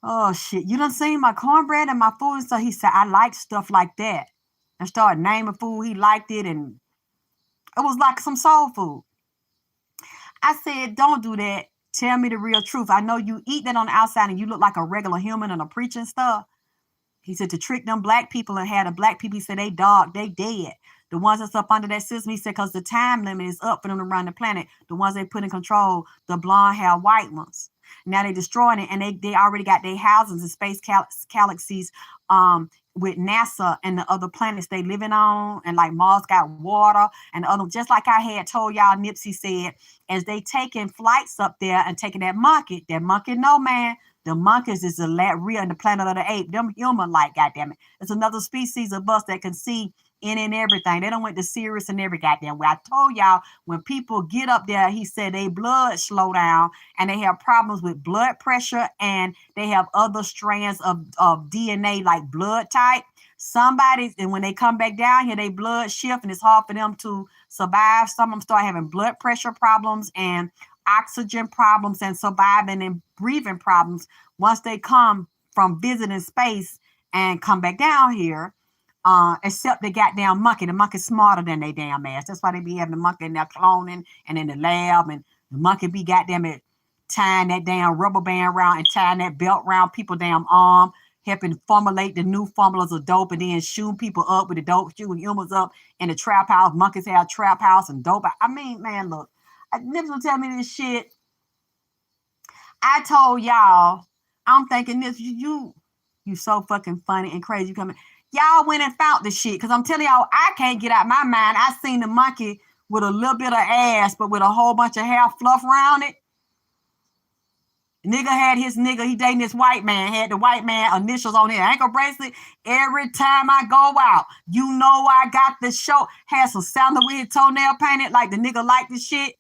A: oh, shit, you done seen my cornbread and my food? So he said, I like stuff like that. And started naming food. He liked it, and it was like some soul food. I said, don't do that. Tell me the real truth. I know you eat that on the outside and you look like a regular human and a preaching stuff. He said to trick them black people and had the black people, he said they dog, they dead. The ones that's up under that system, he said, because the time limit is up for them to run the planet. The ones they put in control, the blonde hair white ones. Now they destroying it, and they already got their houses in space galaxies with NASA and the other planets they living on, and like Mars got water and other, just like I had told y'all, Nipsey said, as they taking flights up there and taking that monkey no man. The monkeys is the real and the planet of the ape. Them human like, goddamn it. It's another species of us that can see in and everything. They don't went to Sirius and every goddamn way. I told y'all when people get up there, he said they blood slow down and they have problems with blood pressure and they have other strands of DNA like blood type. Somebody, and when they come back down here, they blood shift and it's hard for them to survive. Some of them start having blood pressure problems and oxygen problems and surviving and breathing problems once they come from visiting space and come back down here. Except the goddamn monkey. The monkey's smarter than they damn ass. That's why they be having the monkey in there cloning and in the lab, and the monkey be goddamn it tying that damn rubber band around and tying that belt around people's damn arm, helping formulate the new formulas of dope and then shooting people up with the dope, shooting humans up in the trap house. Monkeys have trap house and dope. I mean, man, look, Nips will tell me this shit. I told y'all, I'm thinking this, you so fucking funny and crazy. You coming. Y'all went and found the shit. Because I'm telling y'all, I can't get out my mind. I seen the monkey with a little bit of ass, but with a whole bunch of hair fluff around it. Nigga had his nigga, he dating this white man, had the white man initials on his ankle bracelet. Every time I go out, you know I got the show. Had some sandal with his toenail painted like the nigga liked the shit.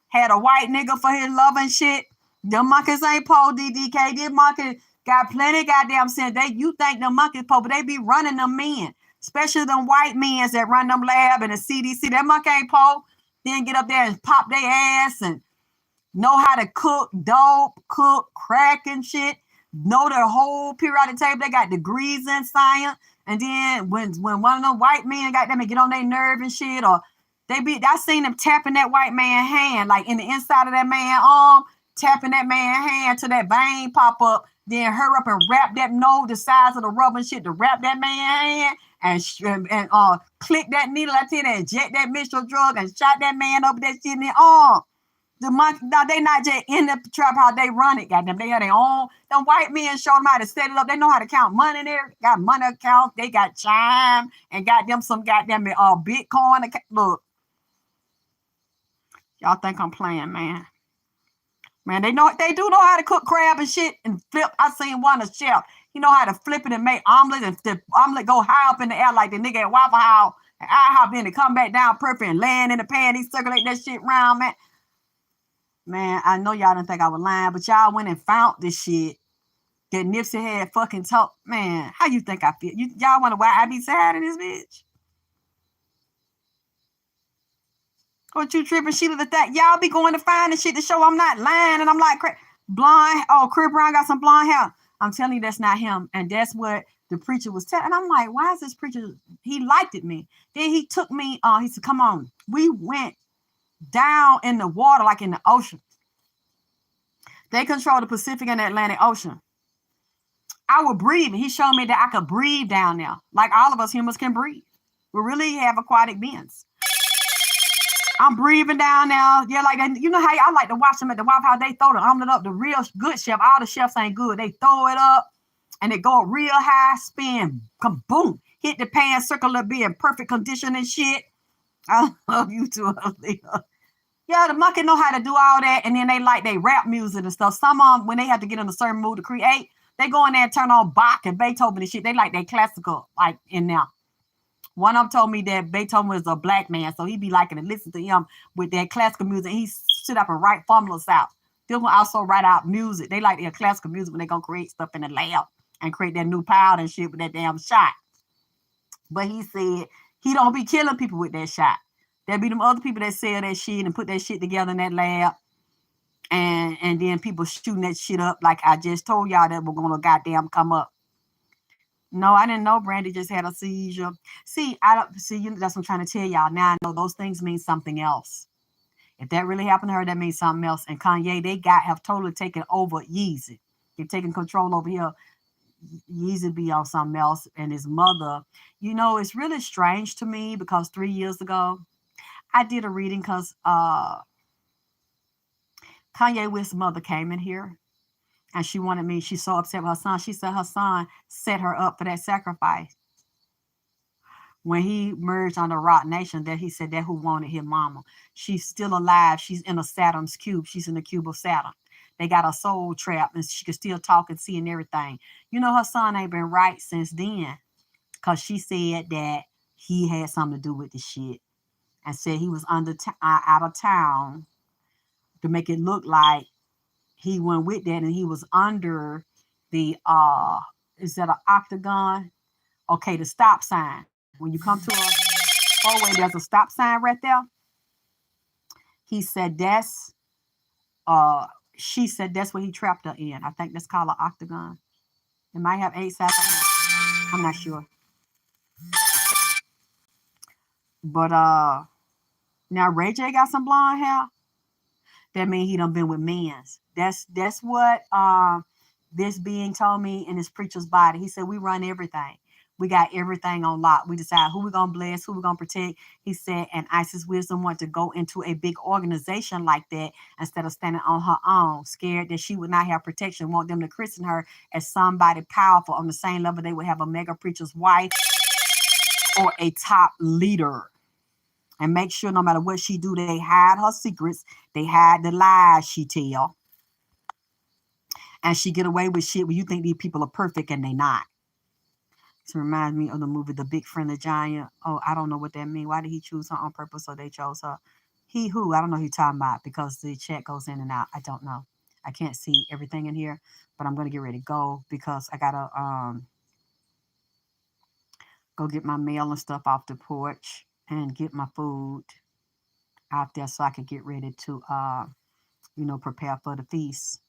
A: Had a white nigga for his love and shit. Them monkeys ain't Paul DDK. This monkey got plenty goddamn sense. You think them monkeys po, but they be running them men, especially them white men that run them lab and the CDC. That monkey ain't po. Then get up there and pop their ass and know how to cook dope, cook crack and shit. Know their whole periodic table. They got degrees in science. And then when one of them white men got them and get on their nerve and shit, or I seen them tapping that white man hand, like in the inside of that man arm, tapping that man hand till that vein pop up. Then hurry up and wrap that nose the size of the rubber and shit to wrap that man hand and click that needle out there and inject that menstrual drug and shot that man up with that shit in the arm. The monkey, now they not just in the trap house, they run it, goddamn. They have their own. Them white men showed them how to set it up. They know how to count money there. Got money accounts. They got chime and got them some goddamn Bitcoin account. Look, y'all think I'm playing, man. Man, they do know how to cook crab and shit and flip. I seen one a chef. He know how to flip it and make omelet, and the omelet go high up in the air like the nigga at Waffle House. And I hop in and come back down perfect and land in the pan. He circulate that shit around, man. Man, I know y'all didn't think I was lying, but y'all went and found this shit that Nipsey had fucking talk. Man, how you think I feel? Y'all wonder why I be sad in this bitch? What you tripping, Sheila? That y'all be going to find the shit to show I'm not lying, and I'm like, blonde. Oh, Crib Brown got some blonde hair. I'm telling you, that's not him, and that's what the preacher was telling. And I'm like, why is this preacher? He liked it me. Then he took me. He said, "Come on." We went down in the water, like in the ocean. They control the Pacific and the Atlantic Ocean. I was breathing. He showed me that I could breathe down there, like all of us humans can breathe. We really have aquatic beings. I'm breathing down there. Yeah, like that. You know how I like to watch them at the Waffle House. They throw the omelet up. The real good chef. All the chefs ain't good. They throw it up and they go real high, spin, come boom, hit the pan, circle up, be in perfect condition and shit. I love you too, Aaliyah. Yeah, the monkey know how to do all that, and then they like they rap music and stuff. Some of them, when they have to get in a certain mood to create, they go in there and turn on Bach and Beethoven and shit. They like that classical, like in there. One of them told me that Beethoven was a black man, so he be liking to listen to him with that classical music. He sit up and write formulas out. They'll also write out music. They like their classical music when they gonna create stuff in the lab and create that new powder and shit with that damn shot. But he said he don't be killing people with that shot. There be them other people that sell that shit and put that shit together in that lab. And then people shooting that shit up like I just told y'all that we're gonna goddamn come up. No, I didn't know Brandy just had a seizure. See, I don't see you. That's what I'm trying to tell y'all. Now I know those things mean something else. If that really happened to her, that means something else. And Kanye, they have totally taken over Yeezy. They've taken control over here. Yeezy be on something else, and his mother. You know, it's really strange to me because 3 years ago, I did a reading because Kanye West's mother came in here and she wanted me. She's so upset with her son. She said her son set her up for that sacrifice. When he merged on the Rock Nation, that he said that who wanted his mama. She's still alive. She's in a Saturn's cube. She's in the cube of Saturn. They got a soul trap and she can still talk and see and everything. You know, her son ain't been right since then because she said that he had something to do with the shit and said he was out of town to make it look like he went with that and he was under the is that an octagon? Okay, the stop sign. When you come to a four-way, there's a stop sign right there. He said that's she said that's what he trapped her in. I think that's called an octagon. It might have 8 sides. I'm not sure. But now Ray J got some blonde hair. That means he done been with men's. That's what this being told me in his preacher's body. He said we run everything. We got everything on lock. We decide who we're gonna bless, who we're gonna protect. He said, and Isis Wisdom wanted to go into a big organization like that instead of standing on her own, scared that she would not have protection. Want them to christen her as somebody powerful on the same level they would have a mega preacher's wife or a top leader. And make sure no matter what she do, they hide her secrets. They hide the lies she tell. And she get away with shit when you think these people are perfect and they not. This reminds me of the movie The Big Friendly Giant. Oh, I don't know what that means. Why did he choose her on purpose or they chose her? He who? I don't know who you're talking about because the chat goes in and out. I don't know. I can't see everything in here, but I'm going to get ready to go because I got to go get my mail and stuff off the porch and get my food out there so I can get ready to, prepare for the feast.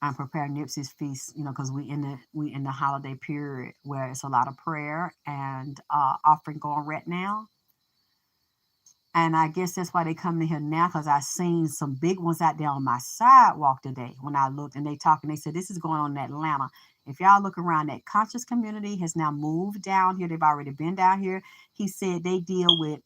A: I'm preparing Nipsey's feast, because we in the holiday period where it's a lot of prayer and offering going right now. And I guess that's why they come in here now because I seen some big ones out there on my sidewalk today when I looked and they talking. They said this is going on in Atlanta. If y'all look around, that conscious community has now moved down here. They've already been down here. He said they deal with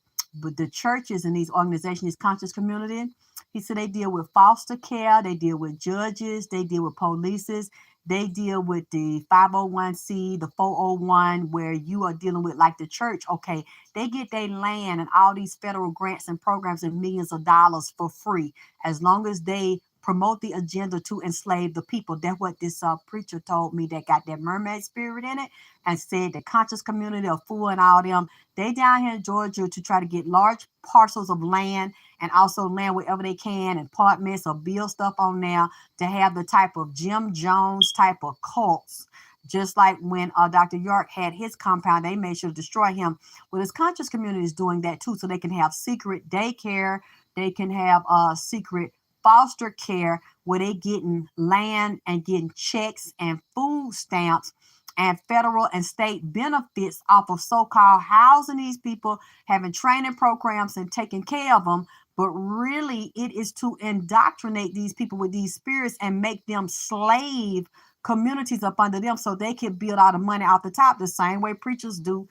A: the churches and these organizations, this conscious community. He said they deal with foster care, they deal with judges, they deal with polices, they deal with the 501c, the 401, where you are dealing with like the church. Okay, they get their land and all these federal grants and programs and millions of dollars for free as long as they promote the agenda to enslave the people. That's what this preacher told me that got that mermaid spirit in it and said the conscious community of Fool and all them, they down here in Georgia to try to get large parcels of land and also land wherever they can, apartments or build stuff on there to have the type of Jim Jones type of cults. Just like when Dr. York had his compound, they made sure to destroy him. Well, his conscious community is doing that too, so they can have secret daycare, they can have secret foster care where they getting land and getting checks and food stamps and federal and state benefits off of so-called housing these people, having training programs and taking care of them, But really, it is to indoctrinate these people with these spirits and make them slave communities up under them so they can build all the money off the top, the same way preachers do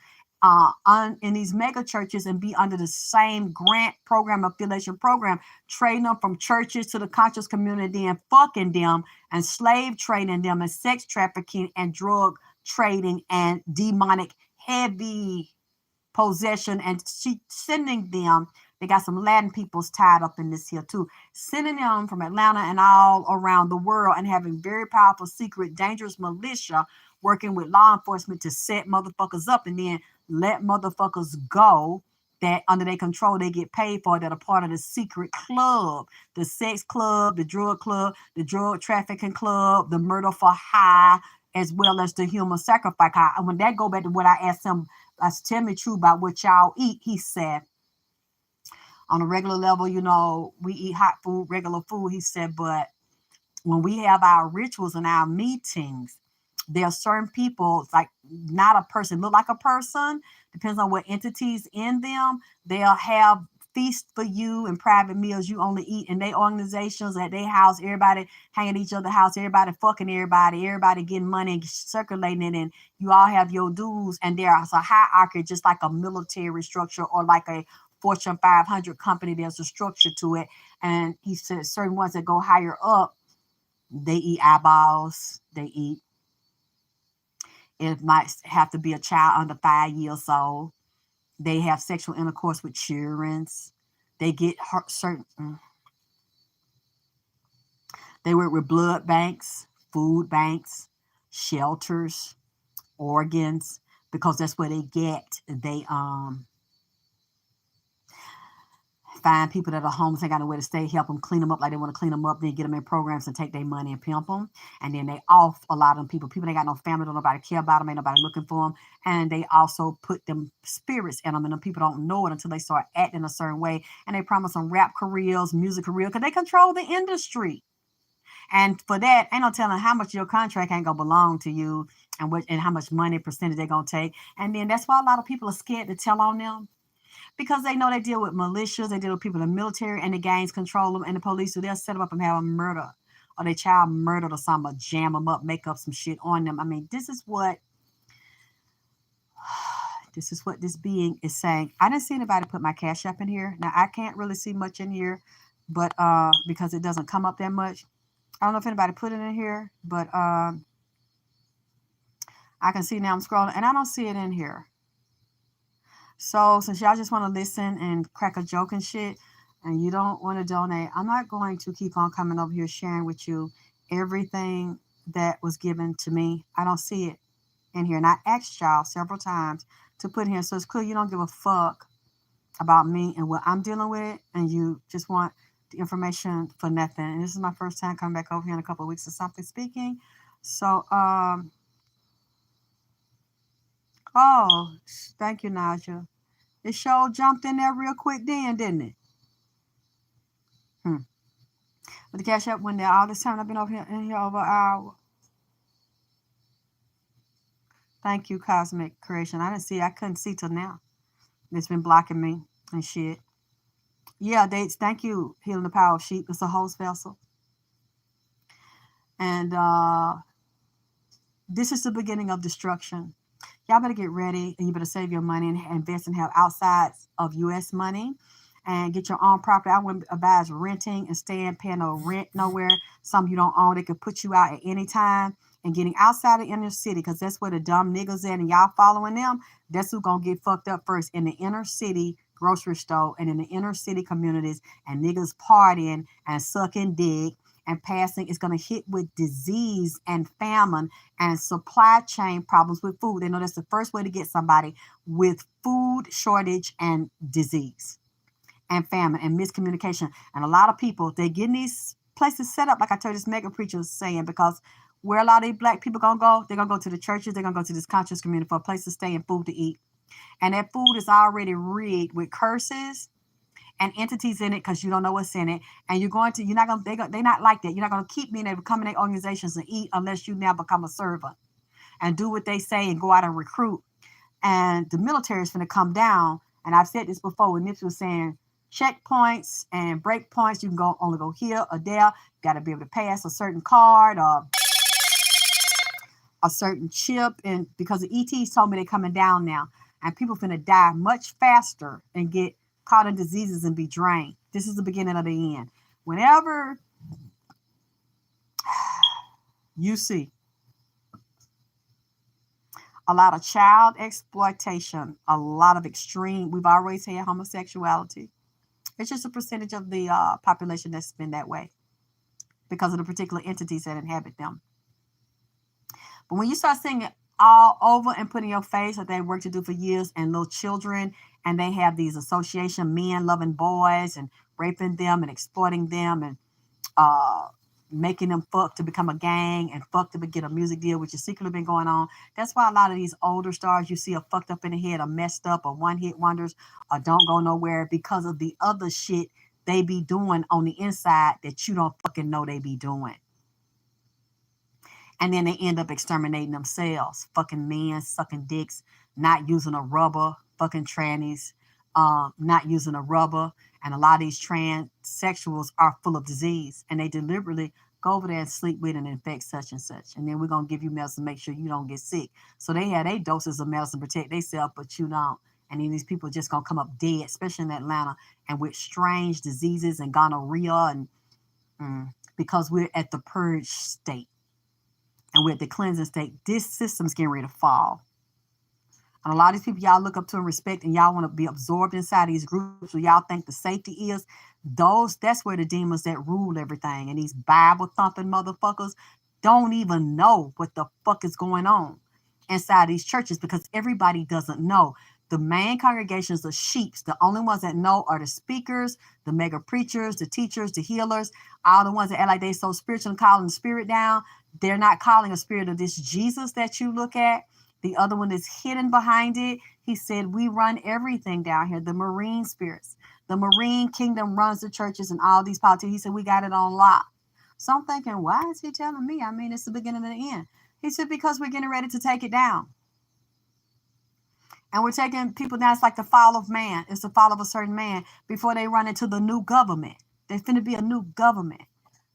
A: in these mega churches, and be under the same grant program, affiliation program, trading them from churches to the conscious community and fucking them and slave trading them and sex trafficking and drug trading and demonic heavy possession, and she sending them. They got some Latin peoples tied up in this here too, sending them from Atlanta and all around the world, and having very powerful, secret, dangerous militia working with law enforcement to set motherfuckers up and then let motherfuckers go that under their control they get paid for, that are part of the secret club, the sex club, the drug trafficking club, the murder for hire, as well as the human sacrifice. And when that go back to what I asked him, tell me true about what y'all eat, he said, on a regular level, you know, we eat hot food, regular food. He said, but when we have our rituals and our meetings, there are certain people, like not a person, look like a person, depends on what entities in them. They'll have feast for you and private meals you only eat in their organizations, at their house, everybody hanging at each other's house, everybody fucking everybody getting money and circulating it, and you all have your dues, and there's a hierarchy, just like a military structure or like a Fortune 500 company. There's a structure to it. And he said certain ones that go higher up, they eat eyeballs, they eat, it might have to be a child under 5 years old. They have sexual intercourse with children. They get certain. They work with blood banks, food banks, shelters, organs, because that's where they get. They find people that are homeless, ain't got nowhere to stay, help them clean them up like they want to clean them up, then get them in programs and take their money and pimp them. And then they off a lot of them people. People ain't got no family, don't nobody care about them, ain't nobody looking for them. And they also put them spirits in them, and them people don't know it until they start acting a certain way. And they promise them rap careers, music career, because they control the industry. And for that, ain't no telling how much your contract ain't gonna belong to you, and how much money percentage they gonna take. And then that's why a lot of people are scared to tell on them, because they know they deal with militias, they deal with people in the military, and the gangs control them, and the police, so they'll set them up and have a murder, or their child murdered or something, or jam them up, make up some shit on them. I mean, this is what this being is saying. I didn't see anybody put my Cash App in here. Now, I can't really see much in here, but because it doesn't come up that much. I don't know if anybody put it in here, but I can see now I'm scrolling, and I don't see it in here. So since y'all just want to listen and crack a joke and shit, and you don't want to donate, I'm not going to keep on coming over here sharing with you everything that was given to me. I don't see it in here. And I asked y'all several times to put in here. So it's clear you don't give a fuck about me and what I'm dealing with, and you just want the information for nothing. And this is my first time coming back over here in a couple of weeks or something speaking. So, oh, thank you, Naja. It sure jumped in there real quick then, didn't it? But the Cash App went there all this time. I've been over here in here over an hour. Thank you, Cosmic Creation. I didn't see. I couldn't see till now. It's been blocking me and shit. Yeah, dates. Thank you, Healing the Power of Sheep. It's a host vessel. And this is the beginning of destruction. Y'all better get ready, and you better save your money and invest and have outside of U.S. money and get your own property. I wouldn't advise renting and staying, paying no rent nowhere. Some you don't own, they could put you out at any time. And getting outside of inner city, because that's where the dumb niggas at, and y'all following them, that's who's going to get fucked up first, in the inner city grocery store and in the inner city communities, and niggas partying and sucking dick and passing is going to hit with disease and famine and supply chain problems with food. They know that's the first way to get somebody, with food shortage and disease and famine and miscommunication. And a lot of people, they getting these places set up, like I told this mega preacher was saying, because where a lot of these black people going to go, they're going to go to the churches, they're going to go to this conscious community for a place to stay and food to eat. And that food is already rigged with curses and entities in it, because you don't know what's in it. And you're not going to, they're not like that. You're not going to keep being able to come in their organizations and eat unless you now become a servant and do what they say and go out and recruit. And the military is going to come down. And I've said this before when Nips was saying, checkpoints and breakpoints. You can only go here or there. Got to be able to pass a certain card or a certain chip. And because the ETs told me they're coming down now, and people finna die much faster and get caught in diseases and be drained. This is the beginning of the end. Whenever you see a lot of child exploitation, a lot of extreme, we've always had homosexuality. It's just a percentage of the population that's been that way because of the particular entities that inhabit them. But when you start seeing it all over and putting your face that they worked to do for years, and little children, and they have these association men loving boys and raping them and exploiting them and making them fuck to become a gang and fuck to get a music deal, which has secretly been going on. That's why a lot of these older stars you see are fucked up in the head or messed up or one-hit wonders or don't go nowhere because of the other shit they be doing on the inside that you don't fucking know they be doing. And then they end up exterminating themselves, fucking men, sucking dicks, not using a rubber, fucking trannies, not using a rubber. And a lot of these transsexuals are full of disease, and they deliberately go over there and sleep with and infect such and such. And then we're going to give you medicine to make sure you don't get sick. So they had 8 doses of medicine to protect themselves, but you don't. And then these people are just going to come up dead, especially in Atlanta, and with strange diseases and gonorrhea, and because we're at the purge state and we're at the cleansing state, this system's getting ready to fall. And a lot of these people y'all look up to and respect, and y'all want to be absorbed inside these groups where y'all think the safety is. That's where the demons that rule everything. And these Bible thumping motherfuckers don't even know what the fuck is going on inside these churches, because everybody doesn't know. The main congregations of sheep, the only ones that know are the speakers, the mega preachers, the teachers, the healers, all the ones that act like they so spiritual and calling the spirit down. They're not calling a spirit of this Jesus that you look at. The other one is hidden behind it. He said, we run everything down here. The Marine spirits, the Marine kingdom runs the churches and all these politics. He said, we got it on lock. So I'm thinking, why is he telling me? I mean, it's the beginning of the end. He said, because we're getting ready to take it down. And we're taking people down. It's like the fall of man. It's the fall of a certain man before they run into the new government. There's going to be a new government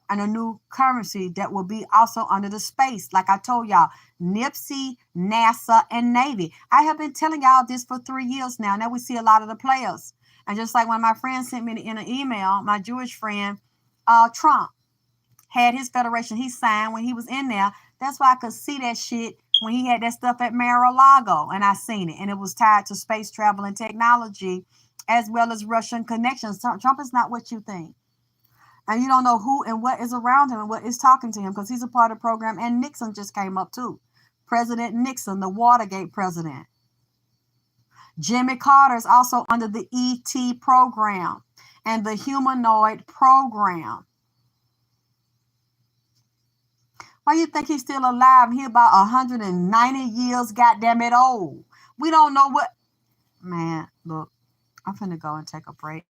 A: and a new currency that will be also under the space. Like I told y'all, NIPSI, NASA, and Navy. I have been telling y'all this for 3 years now. Now we see a lot of the players. And just like one of my friends sent me in an email, my Jewish friend, Trump had his federation he signed when he was in there. That's why I could see that shit when he had that stuff at Mar-a-Lago, and I seen it. And it was tied to space travel and technology as well as Russian connections. Trump is not what you think. And you don't know who and what is around him and what is talking to him, because he's a part of the program. And Nixon just came up too. President Nixon, the Watergate president. Jimmy Carter is also under the ET program and the humanoid program. Why you think he's still alive? He about 190 years goddamn it old. We don't know what. Man, look, I'm finna go and take a break.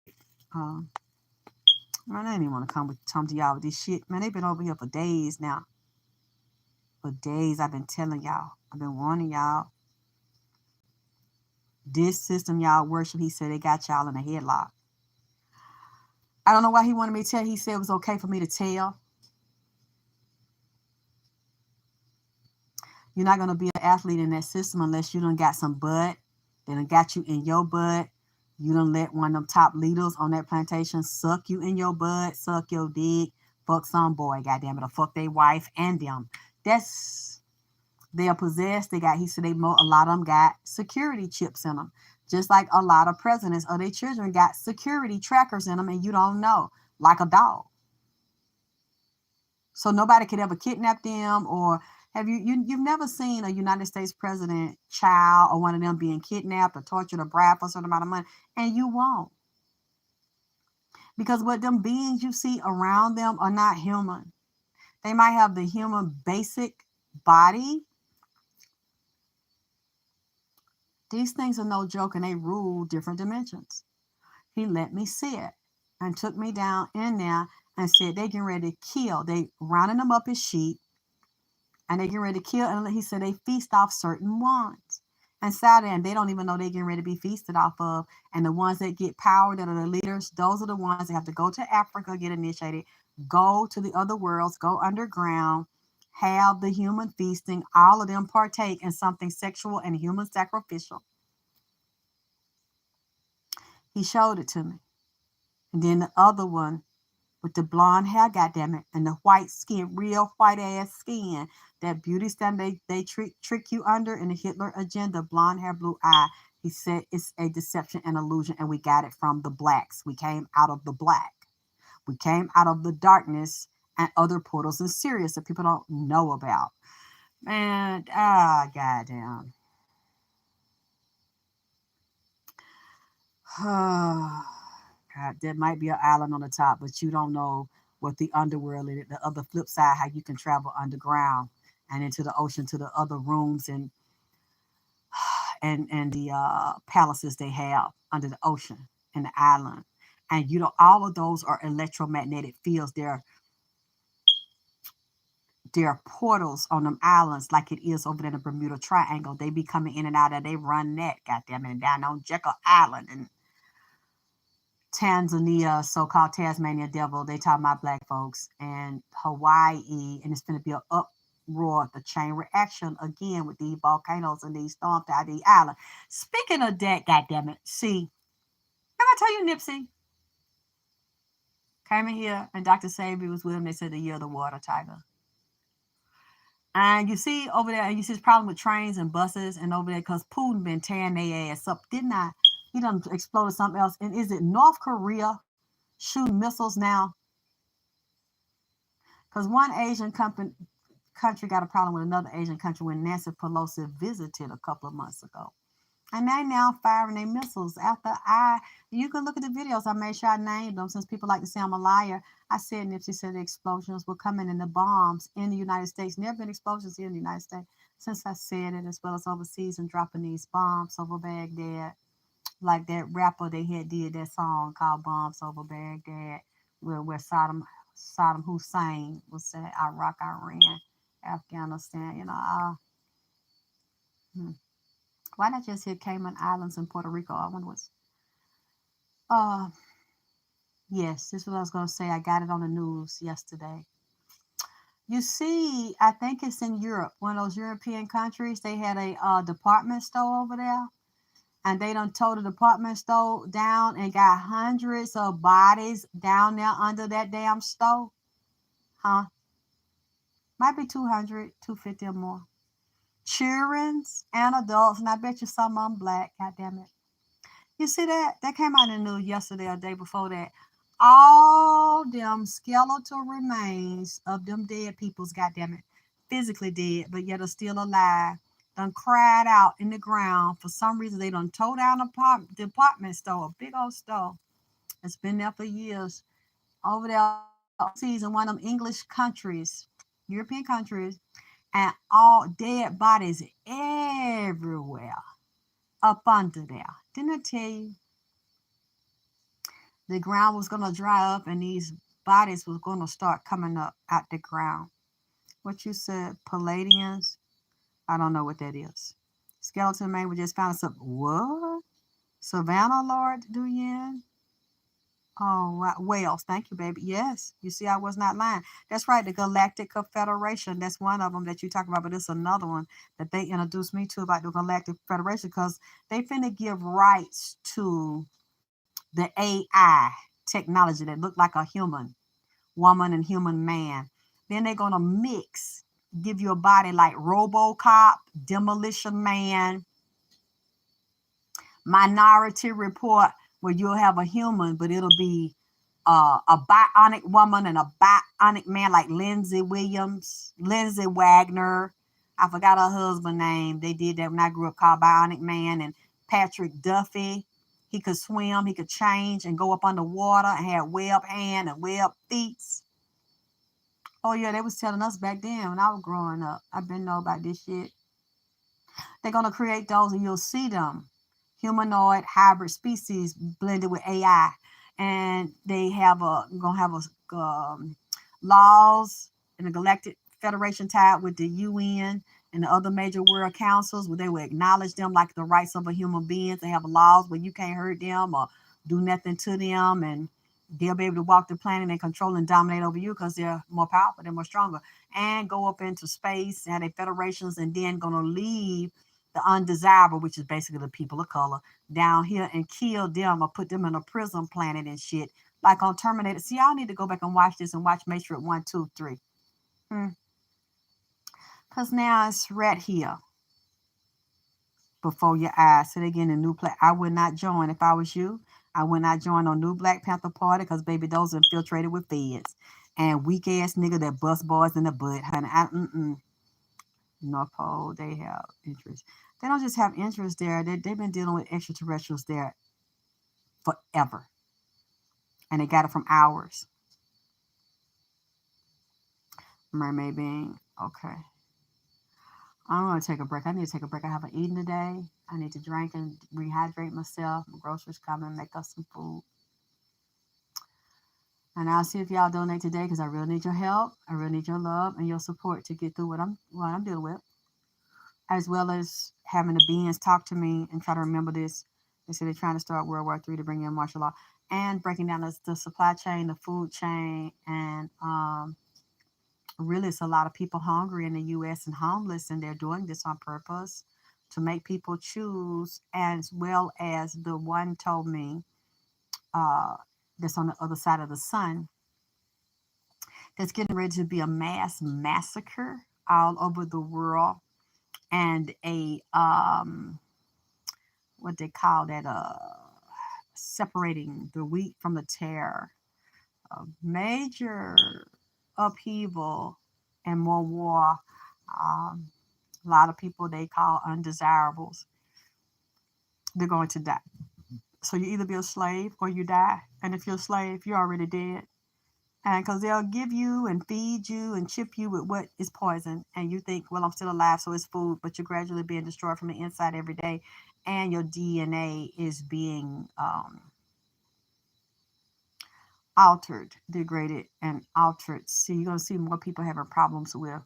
A: Man, I didn't even want to come to y'all with this shit. Man, they've been over here for days now. For days, I've been telling y'all. I've been warning y'all. This system y'all worship, he said they got y'all in a headlock. I don't know why he wanted me to tell. He said it was okay for me to tell. You're not going to be an athlete in that system unless you done got some butt. They done got you in your butt. You done let one of them top leaders on that plantation suck you in your butt, suck your dick, fuck some boy, goddamn it, or fuck their wife and them. They are possessed. He said a lot of them got security chips in them. Just like a lot of presidents or their children got security trackers in them, and you don't know, like a dog. So nobody could ever kidnap them. Or have you've never seen a United States president child or one of them being kidnapped or tortured or bribed for a certain amount of money, and you won't. Because what them beings you see around them are not human. They might have the human basic body. These things are no joke, and they rule different dimensions. He let me see it and took me down in there and said they getting ready to kill. They rounding them up as sheep, and they getting ready to kill. And he said they feast off certain ones. and Saturn, they don't even know they're getting ready to be feasted off of. And the ones that get power, that are the leaders, those are the ones that have to go to Africa, get initiated, go to the other worlds, go underground, have the human feasting. All of them partake in something sexual and human sacrificial. He showed it to me. And then the other one with the blonde hair, goddamn it, and the white skin, real white ass skin, that beauty standard they trick you under in the Hitler agenda, blonde hair, blue eye. He said it's a deception and illusion, and we got it from the blacks. We came out of the black. We came out of the darkness and other portals in Sirius that people don't know about. Man, goddamn. God, there might be an island on the top, but you don't know what the underworld is. The other flip side, how you can travel underground and into the ocean to the other rooms and the palaces they have under the ocean and the island. And you know, all of those are electromagnetic fields. They're portals on them islands, like it is over there in the Bermuda Triangle. They be coming in and out, and they run that, goddamn it, and down on Jekyll Island and Tanzania, so-called Tasmania devil. They talk about black folks and Hawaii, and it's going to be an uproar, the chain reaction again with these volcanoes and these storms out the island. Speaking of that, goddamn it, see, have I tell you Nipsey came in here and Dr. Sabi was with him? They said the year of the water tiger. And you see over there, and you see this problem with trains and buses and over there because Putin been tearing their ass up. Didn't I? He done exploded something else. And is it North Korea shooting missiles now? Because one country got a problem with another Asian country when Nancy Pelosi visited a couple of months ago. And they now firing their missiles after you can look at the videos. I made sure I named them since people like to say I'm a liar. I said Nipsey said the explosions were coming in the bombs in the United States. Never been explosions here in the United States since I said it, as well as overseas and dropping these bombs over Baghdad. Like that rapper they had did that song called Bombs Over Baghdad, where Saddam Hussein was said Iraq, Iran, Afghanistan, hmm. Why not just hit Cayman Islands and Puerto Rico? I wonder what's. Uh, yes, this is what I was going to say. I got it on the news yesterday. You see, I think it's in Europe, one of those European countries. They had a department store over there, and they done tore the department store down and got hundreds of bodies down there under that damn store. Huh? Might be 200, 250 or more. Children's and adults, and I bet you some of them black. God damn it. You see that? That came out in the news yesterday or the day before that. All them skeletal remains of them dead peoples, goddamn it, physically dead, but yet are still alive, done cried out in the ground. For some reason, they done tore down a department store, a big old store. It's been there for years. Over there overseas in one of them English countries, European countries, and all dead bodies everywhere up under there. Didn't I tell you? The ground was going to dry up and these bodies was going to start coming up out the ground. What you said, Palladians? I don't know what that is. Skeleton man, we just found some. What? Savannah, Lord, Duyen? Oh, wow. Wales. Thank you, baby. Yes. You see, I was not lying. That's right. The Galactic Confederation. That's one of them that you talk about, but it's another one that they introduced me to about the Galactic Federation because they finna give rights to the AI technology that look like a human woman and human man. Then they're gonna mix, give you a body like RoboCop, Demolition Man, Minority Report, where you'll have a human, but it'll be a bionic woman and a bionic man like Lindsay Wagner. I forgot her husband name. They did that when I grew up, called Bionic Man, and Patrick Duffy. He could swim, he could change and go up underwater and had web hand and web feet. Oh yeah, they was telling us back then when I was growing up. I've been know about this shit. They're gonna create those and you'll see them. Humanoid hybrid species blended with AI. And they have laws in the Galactic Federation tied with the UN and the other major world councils, where they will acknowledge them like the rights of a human being. They have laws where you can't hurt them or do nothing to them, and they'll be able to walk the planet and control and dominate over you because they're more powerful, they're more stronger, and go up into space and have their federations, and then gonna leave the undesirable, which is basically the people of color, down here and kill them or put them in a prison planet and shit, like on Terminator. See, y'all need to go back and watch this and watch Matrix 1, 2, 3. Because now it's right here before your eyes. Say it again, a new play. I would not join if I was you. I would not join no new Black Panther Party because, baby, those are infiltrated with feds and weak ass nigga that bust boys in the butt, honey. North Pole, they have interest. They don't just have interest there. They've been dealing with extraterrestrials there forever, and they got it from ours. Mermaid being okay. I'm going to take a break. I need to take a break. I haven't eaten today. I need to drink and rehydrate myself. My groceries coming, make us some food. And I'll see if y'all donate today because I really need your help. I really need your love and your support to get through what I'm dealing with. As well as having the beings talk to me and try to remember this. They say they're trying to start World War III to bring in martial law. And breaking down the supply chain, the food chain, and really, it's a lot of people hungry in the U.S. and homeless, and they're doing this on purpose to make people choose, as well as the one told me that's on the other side of the sun, that's getting ready to be a mass massacre all over the world, and a what they call that, separating the wheat from the tare, a major upheaval and more war. Um, a lot of people they call undesirables, they're going to die. So you either be a slave or you die. And if you're a slave, you're already dead. And because they'll give you and feed you and chip you with what is poison. And you think, well, I'm still alive, so it's food. But you're gradually being destroyed from the inside every day. And your DNA is being altered, degraded, and altered. See, you're going to see more people having problems with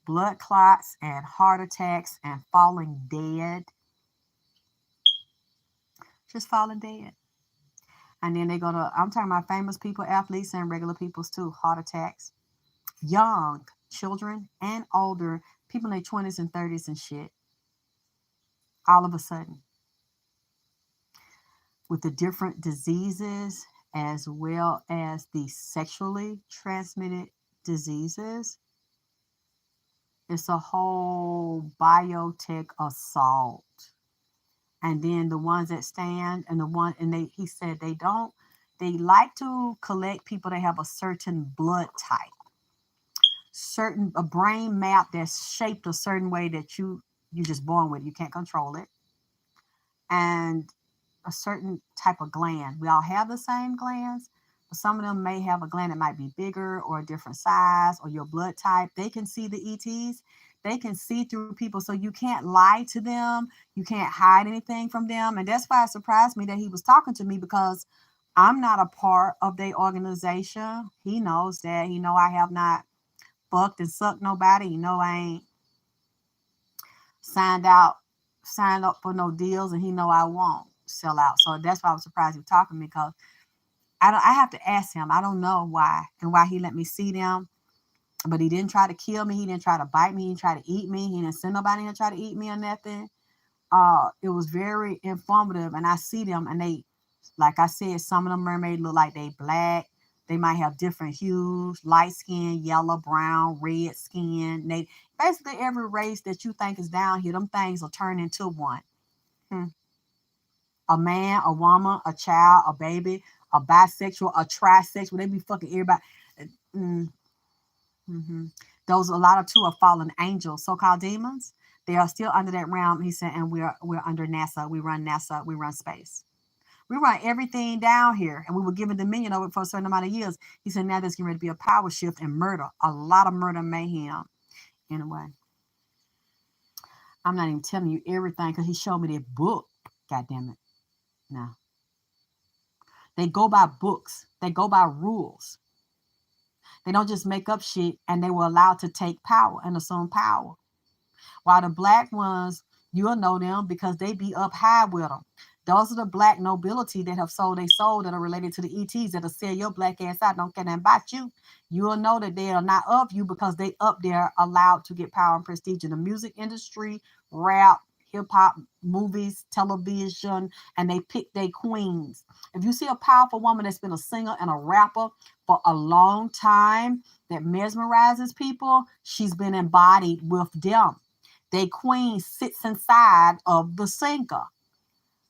A: blood clots and heart attacks and falling dead. Just falling dead. And then they're going to, I'm talking about famous people, athletes, and regular peoples too, heart attacks. Young children and older, people in their 20s and 30s and shit. All of a sudden. With the different diseases as well as the sexually transmitted diseases. It's a whole biotech assault. And then the ones that stand and he said they like to collect people that have a certain blood type, a brain map that's shaped a certain way that you're just born with. You can't control it. And a certain type of gland. We all have the same glands, but some of them may have a gland that might be bigger or a different size, or your blood type. They can see the ETs. They can see through people, so you can't lie to them. You can't hide anything from them. And that's why it surprised me that he was talking to me, because I'm not a part of their organization. He knows that. He know I have not fucked and sucked nobody. He know I ain't signed up for no deals, and he know I won't sell out. So that's why I was surprised he was talking to me, because I have to ask him. I don't know why and why he let me see them. But he didn't try to kill me. He didn't try to bite me. He didn't try to eat me. He didn't send nobody to try to eat me or nothing. It was very informative. And I see them, and they, like I said, some of them mermaids look like they black. They might have different hues, light skin, yellow, brown, red skin. Basically every race that you think is down here, them things will turn into one. A man, a woman, a child, a baby, a bisexual, a trisexual. They be fucking everybody. Those, a lot of two are fallen angels, so-called demons. They are still under that realm. He said, and we're under NASA. We run NASA. We run space. We run everything down here, and we were given dominion over it for a certain amount of years. He said, now there's getting ready to be a power shift and murder. A lot of murder, mayhem. Anyway, I'm not even telling you everything because he showed me that book. God damn it. No. They go by books. They go by rules. They don't just make up shit, and they were allowed to take power and assume power. While the black ones, you'll know them because they be up high with them. Those are the black nobility that have sold their soul, that are related to the ETs, that'll sell your black ass out. Don't care nothing about you. You'll know that they are not of you because they up there allowed to get power and prestige in the music industry, rap, hip hop, movies, television, and they pick their queens. If you see a powerful woman that's been a singer and a rapper for a long time that mesmerizes people, she's been embodied with them. They queen sits inside of the singer,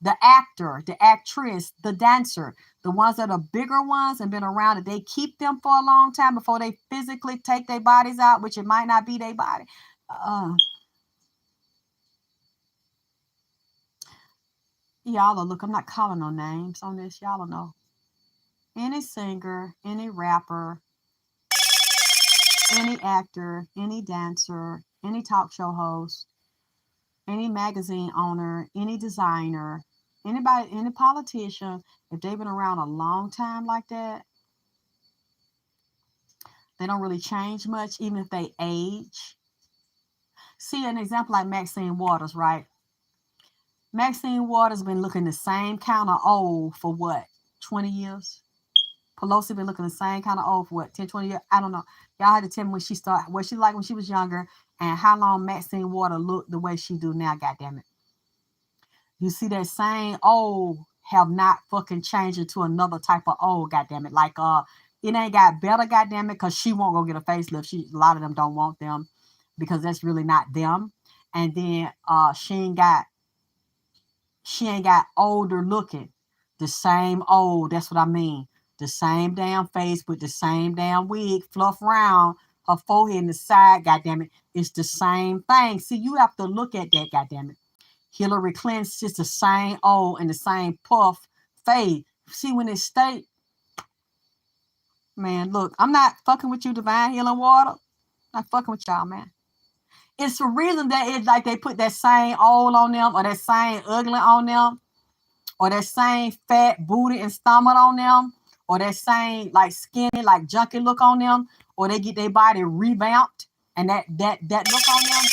A: the actor, the actress, the dancer. The ones that are bigger ones and been around it, they keep them for a long time before they physically take their bodies out, which it might not be their body. Y'all will look, I'm not calling no names on this. Y'all will know. Any singer, any rapper, any actor, any dancer, any talk show host, any magazine owner, any designer, anybody, any politician, if they've been around a long time like that, they don't really change much, even if they age. See an example like Maxine Waters, right? Maxine Waters been looking the same kind of old for what, 20 years? Pelosi been looking the same kind of old for what, 10, 20 years? I don't know. Y'all had to tell me when she started, what she like when she was younger, and how long Maxine Waters looked the way she do now, goddammit. You see that same old have not fucking changed into another type of old, goddammit. Like, it ain't got better, goddammit, because she won't go get a facelift. A lot of them don't want them because that's really not them. And then she ain't got older looking. The same old, that's what I mean. The same damn face with the same damn wig, fluff round, her forehead and the side, goddammit. It's the same thing. See, you have to look at that, goddammit. Hillary Clinton's just the same old and the same puff fade. See, when it state, man, look, I'm not fucking with you, Divine Healing Water. I'm not fucking with y'all, man. It's the reason that it's like they put that same old on them or that same ugly on them or that same fat booty and stomach on them or that same like skinny, like junky look on them, or they get their body revamped and that look on them,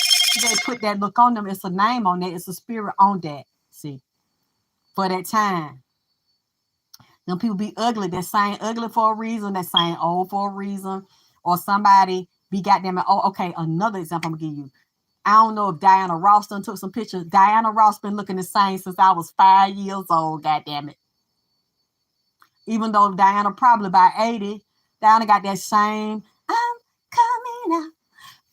A: they put that look on them. It's a name on that. It's a spirit on that. See, for that time. Them people be ugly. That same ugly for a reason. That same old for a reason. Or somebody be goddamn. Oh, okay. Another example I'm gonna give you. I don't know if Diana Ross done took some pictures. Diana Ross been looking the same since I was 5 years old. Goddamn it. Even though Diana probably about 80, Diana got that same. I'm coming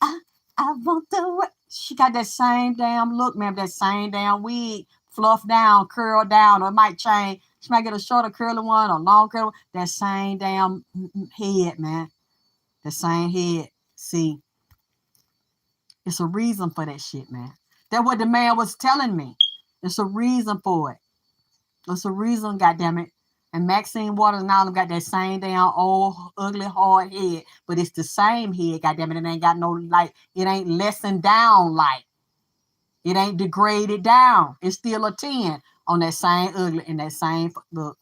A: out. I want the way. She got that same damn look, man. That same damn wig, fluff down, curl down, or it might change. She might get a shorter curly one or long curly one. That same damn head, man. The same head. See, it's a reason for that shit, man. That's what the man was telling me. It's a reason for it. It's a reason, goddammit. And Maxine Waters and all them got that same damn old, ugly, hard head. But it's the same head, goddammit. It ain't got no light. It ain't lessened down light. It ain't degraded down. It's still a 10 on that same ugly and that same look.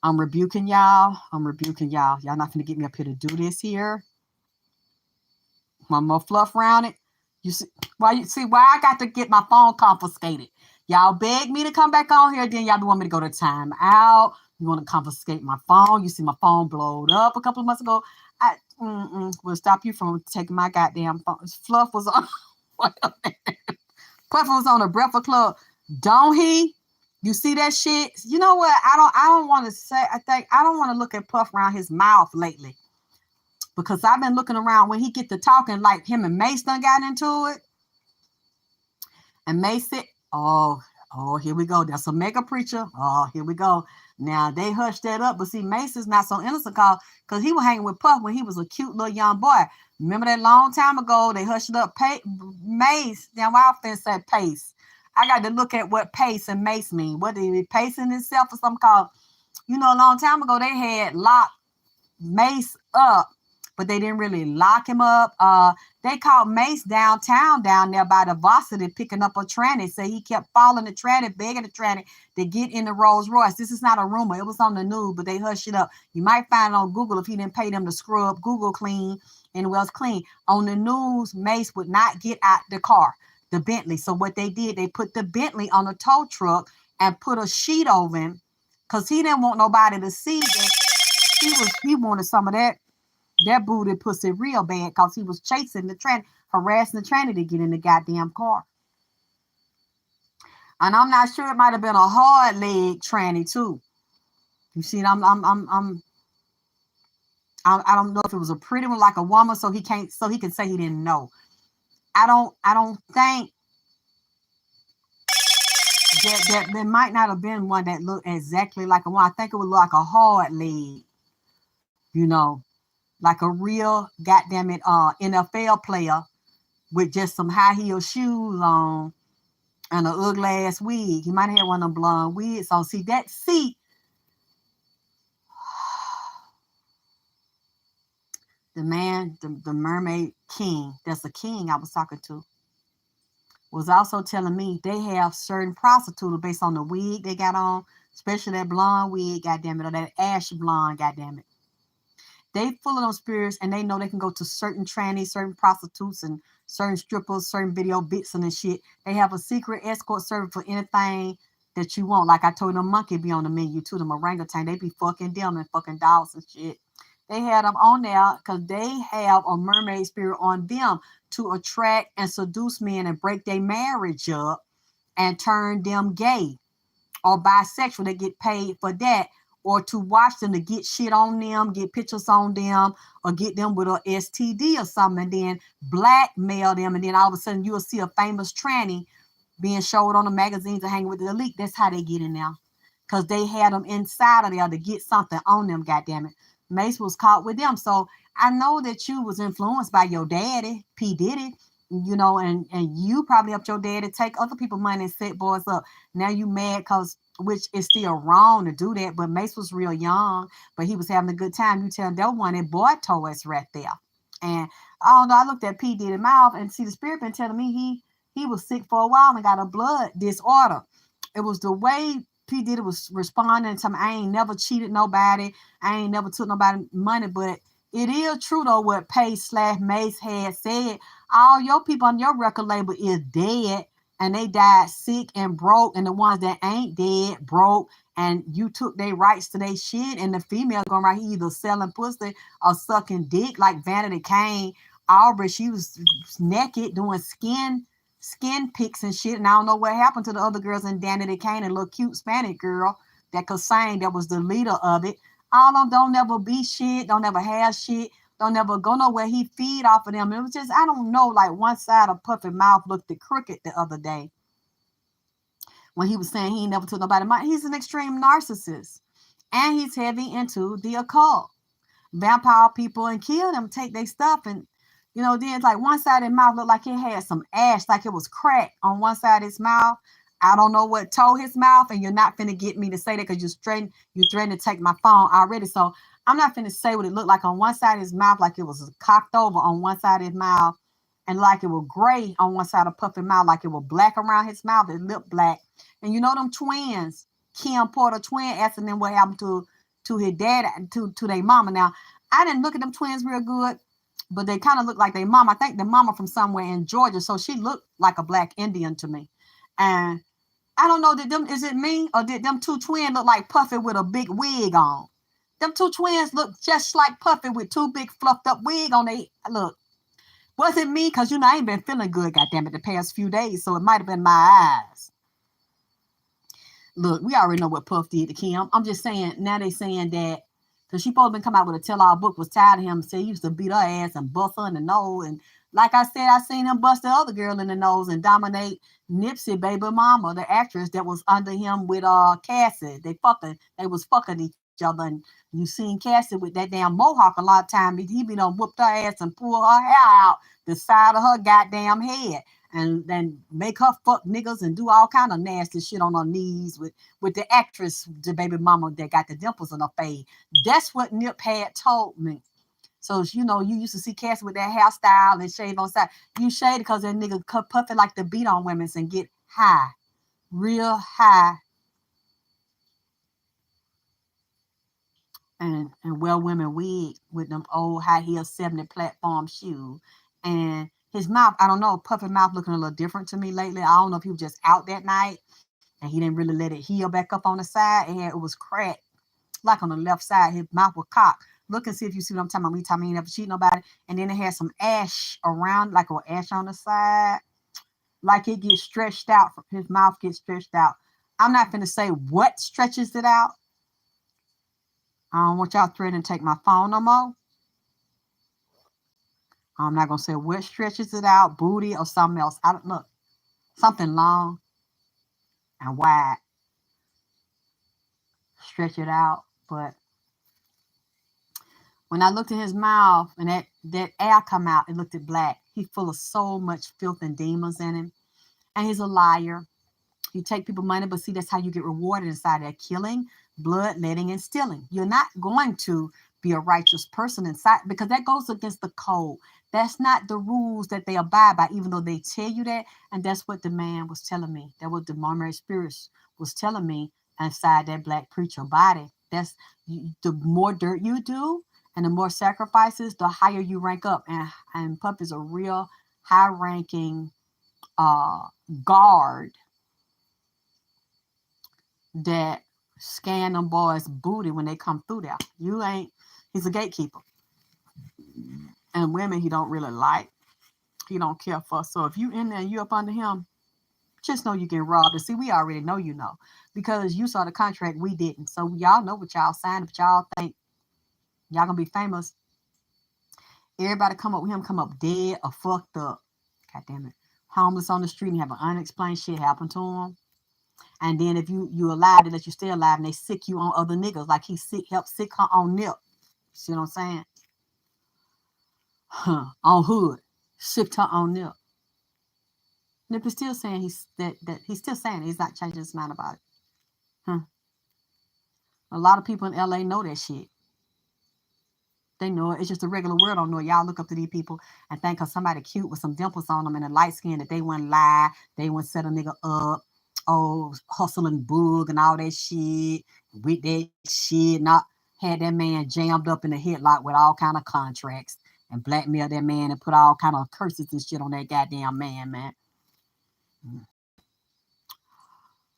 A: I'm rebuking y'all. Y'all not finna get me up here to do this here. One more fluff around it. You see why I got to get my phone confiscated. Y'all beg me to come back on here, then y'all want me to go to time out. You want to confiscate my phone. You see my phone blowed up a couple of months ago. I will stop you from taking my goddamn phone. Fluff was on. Puff was on the Breakfast Club. Don't he? You see that shit? You know what? I don't want to say. I don't want to look at Puff around his mouth lately. Because I've been looking around when he get to talking, like him and Mace done got into it. And Mace said, oh, here we go. That's a mega preacher. Oh, here we go. Now, they hushed that up. But see, Mace is not so innocent because he was hanging with Puff when he was a cute little young boy. Remember that long time ago, they hushed up Mace. Now, I often said Pace. I got to look at what Pace and Mace mean. What did he pacing himself or something called? You know, a long time ago, they had locked Mace up. but they didn't really lock him up. They caught Mace downtown down there by the varsity picking up a tranny. So he kept following the tranny, begging the tranny to get in the Rolls Royce. This is not a rumor. It was on the news, but they hushed it up. You might find it on Google if he didn't pay them to scrub Google clean and it was clean. On the news, Mace would not get out the car, the Bentley. So what they did, they put the Bentley on a tow truck and put a sheet over him because he didn't want nobody to see that he wanted some of that booty pussy real bad because he was chasing the tranny, harassing the tranny to get in the goddamn car. And I'm not sure, it might have been a hard leg tranny too. You see, I don't know if it was a pretty one like a woman, so he can say he didn't know. I don't think that there might not have been one that looked exactly like a woman. I think it would look like a hard leg, you know, like a real goddamn it NFL player with just some high heel shoes on and an ugly ass wig. He might have had one of them blonde wigs on. See, the man, the mermaid king, that's the king I was talking to, was also telling me they have certain prostitutes based on the wig they got on, especially that blonde wig, goddamn it, or that ash blonde, goddamn it. They full of those spirits, and they know they can go to certain trannies, certain prostitutes, and certain strippers, certain video bits and shit. They have a secret escort service for anything that you want. Like I told them, monkey be on the menu too. Them orangutan, they be fucking them and fucking dogs and shit. They had them on there because they have a mermaid spirit on them to attract and seduce men and break their marriage up and turn them gay or bisexual. They get paid for that, or to watch them to get shit on them, get pictures on them, or get them with a STD or something, and then blackmail them. And then all of a sudden you'll see a famous tranny being showed on the magazines and hanging with the elite. That's how they get in there, because they had them inside of there to get something on them, goddammit. Mace was caught with them. So I know that you was influenced by your daddy, P. Diddy, you know, and you probably helped your daddy take other people's money and set boys up. Now you mad because, which is still wrong to do that, but Mace was real young, but he was having a good time. You tell him that one, that boy told us right there. And I don't know, I looked at P. Diddy's mouth and see the spirit been telling me he was sick for a while and got a blood disorder. It was the way P. Diddy was responding to me. I ain't never cheated nobody. I ain't never took nobody money, but it is true though what Pace/Mace had said. All your people on your record label is dead and they died sick and broke, and the ones that ain't dead, broke, and you took their rights to their shit, and the female going right here either selling pussy or sucking dick like Vanity Kane. Aubrey, she was naked doing skin pics and shit, and I don't know what happened to the other girls in Vanity Kane, and little cute Spanish girl that could sing, that was the leader of it. All of them don't never be shit, don't never have shit, don't never go nowhere. He feed off of them. It was just, I don't know, like one side of Puffy mouth looked crooked the other day when he was saying he ain't never took nobody money. He's an extreme narcissist, and he's heavy into the occult. Vampire people and kill them, take their stuff, and you know, then it's like one side of his mouth looked like it had some ash, like it was cracked on one side of his mouth. I don't know what told his mouth, and you're not finna get me to say that because you threatened to take my phone already. So I'm not finna say what it looked like on one side of his mouth, like it was cocked over on one side of his mouth, and like it was gray on one side of Puffy mouth, like it was black around his mouth, his lip black. And you know them twins, Kim Porter twin, asking them what happened to his dad, to their mama. Now, I didn't look at them twins real good, but they kind of look like their mama. I think the mama from somewhere in Georgia, so she looked like a black Indian to me. And I don't know, is it me, or did them two twins look like Puffy with a big wig on? Them two twins look just like Puffy with two big fluffed up wig on. They look. Was it me? Because, you know, I ain't been feeling good, goddammit, the past few days, so it might have been my eyes. Look, we already know what Puff did to Kim. I'm just saying, now they saying that, because she supposed to come out with a tell-all book, was tired of him, said he used to beat her ass and bust her in the nose. And like I said, I seen him bust the other girl in the nose and dominate Nipsey baby mama, the actress that was under him with Cassie. They was fucking each other. And you seen Cassie with that damn mohawk a lot of times. He be done whooped her ass and pull her hair out the side of her goddamn head. And then make her fuck niggas and do all kind of nasty shit on her knees with the actress, the baby mama that got the dimples in her face. That's what Nip had told me. So, you know, you used to see cats with that hairstyle and shave on side. You shade because that nigga puffing like the beat on women and get high, real high, and wear women wig with them old high heel 70 platform shoes. And his mouth, I don't know, puffy mouth looking a little different to me lately. I don't know if he was just out that night and he didn't really let it heal back up on the side. And it was cracked, like on the left side. His mouth was cocked. Look and see if you see what I'm talking about. Me talking, he never cheat nobody. And then it had some ash around, like a ash on the side, like it gets stretched out. His mouth gets stretched out. I'm not going to say what stretches it out. I don't want y'all threatening to take my phone no more. I'm not going to say what stretches it out, booty or something else. I don't look. Something long and wide. Stretch it out. But when I looked in his mouth and that air come out, it looked at black. He's full of so much filth and demons in him. And he's a liar. You take people money, but see, that's how you get rewarded inside there. Killing, bloodletting, and stealing. You're not going to be a righteous person inside because that goes against the code. That's not the rules that they abide by, even though they tell you that. And that's what the man was telling me. That what the mermaid spirits was telling me inside that black preacher body. That's the more dirt you do and the more sacrifices, the higher you rank up. And Pup is a real high-ranking guard that scan them boys' booty when they come through there. You ain't, he's a gatekeeper. And women he don't really like. He don't care for. So if you in there and you up under him, just know you get robbed. And see, we already know you know. Because you saw the contract, we didn't. So y'all know what y'all signed. But y'all think y'all gonna be famous. Everybody come up with him, come up dead or fucked up. God damn it. Homeless on the street and have an unexplained shit happen to him. And then if you alive, they let you stay alive and they sick you on other niggas. Like he helped sick her on Nip. See what I'm saying? On Hood. Sicked her on Nip. Nip is still saying he's still saying he's not changing his mind about it. A lot of people in LA know that shit. They know it. It's just the regular world don't know it. Y'all look up to these people and think because somebody cute with some dimples on them and a light skin that they wouldn't lie. They wouldn't set a nigga up. Oh, hustling boog and all that shit. With that shit. Not had that man jammed up in a headlock with all kind of contracts and blackmailed that man and put all kind of curses and shit on that goddamn man.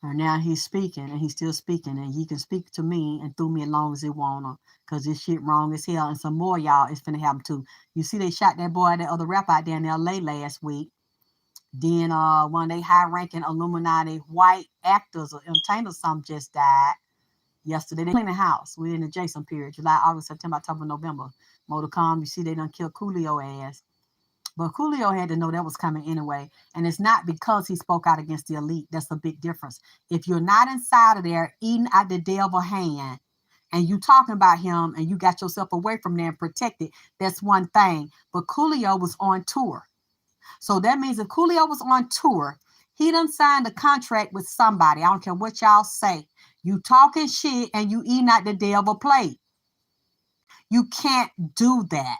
A: And now he's speaking and he's still speaking and he can speak to me and through me as long as he wanna. Cause this shit wrong as hell and some more y'all is finna happen too. You see they shot that boy, that other rapper out there in LA last week. Then one of they high-ranking Illuminati white actors or entertainers something just died yesterday. They cleaned the house. We're in the Jason period. July, August, September, October, November. More to come. You see they done killed Coolio ass. But Coolio had to know that was coming anyway. And it's not because he spoke out against the elite. That's a big difference. If you're not inside of there eating out the devil's hand and you talking about him and you got yourself away from there and protected, that's one thing. But Coolio was on tour. So that means if Coolio was on tour, he done signed a contract with somebody. I don't care what y'all say. You talking shit and you eating out the devil plate. You can't do that.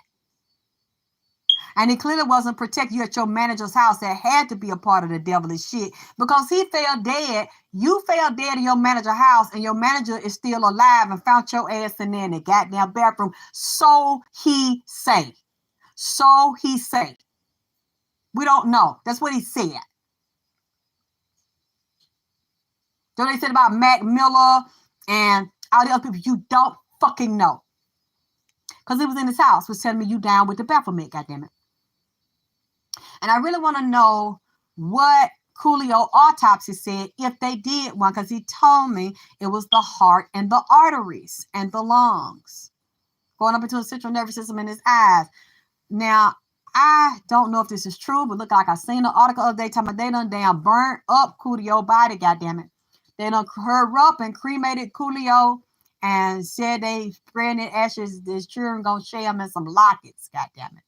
A: And he clearly wasn't protecting you at your manager's house. That had to be a part of the devilish shit because he fell dead. You fell dead in your manager's house and your manager is still alive and found your ass in there in the goddamn bathroom. So he say. So he say. We don't know. That's what he said. So they said about Mac Miller and all the other people. You don't fucking know. Because he was in his house, was telling me you down with the Baphomet, goddammit. And I really want to know what Coolio autopsy said if they did one, because he told me it was the heart and the arteries and the lungs going up into the central nervous system in his eyes. Now, I don't know if this is true, but look like I seen an article of the day talking about they done damn burnt up Coolio body, goddammit. They done her up and cremated Coolio and said they spread their ashes. This children gonna share them in some lockets, goddammit.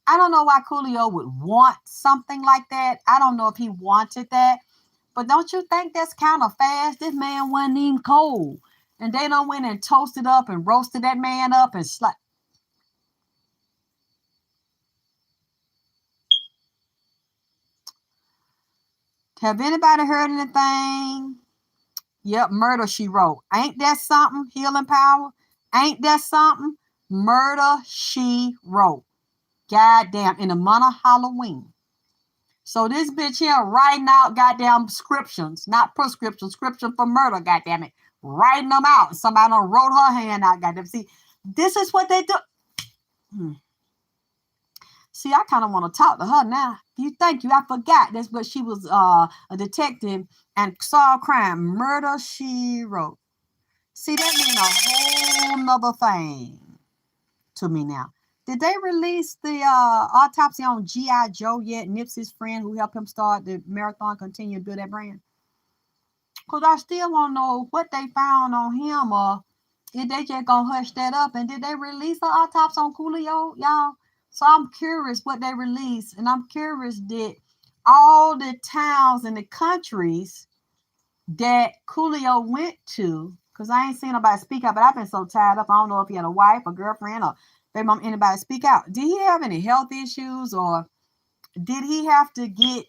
A: I don't know why Coolio would want something like that. I don't know if he wanted that. But don't you think that's kind of fast? This man wasn't even cold. And they done went and toasted up and roasted that man up and Have anybody heard anything? Yep, Murder, She Wrote. Ain't that something? Healing power. Ain't that something? Murder, She Wrote. Goddamn, in the month of Halloween. So this bitch here writing out goddamn prescriptions, not prescriptions, scripture for murder, goddamn it. Writing them out. Somebody done wrote her hand out, goddamn. See, this is what they do. See, I kind of want to talk to her now. Thank you. I forgot. That's what she was a detective and solved crime. Murder, She Wrote. See, that means a whole nother thing to me now. Did they release the autopsy on G.I. Joe yet? Nipsey's friend who helped him start the marathon, continue to build that brand? Because I still want to know what they found on him, or did they just gonna hush that up? And did they release the autopsy on Coolio, y'all? So I'm curious what they released, and I'm curious did all the towns and the countries that Coolio went to, because I ain't seen nobody speak out, but I've been so tied up. I don't know if he had a wife, a girlfriend, or baby mom, anybody speak out. Did he have any health issues, or did he have to get,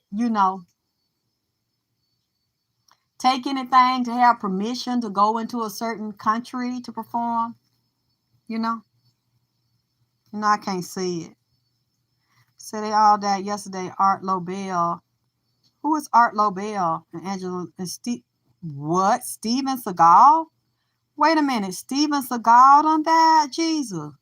A: take anything to have permission to go into a certain country to perform? I can't see it. So they all died yesterday. Art Lobel. Who is Art Lobel? And Angela and Steve. What? Steven Seagal? Wait a minute. Steven Seagal done died? Jesus.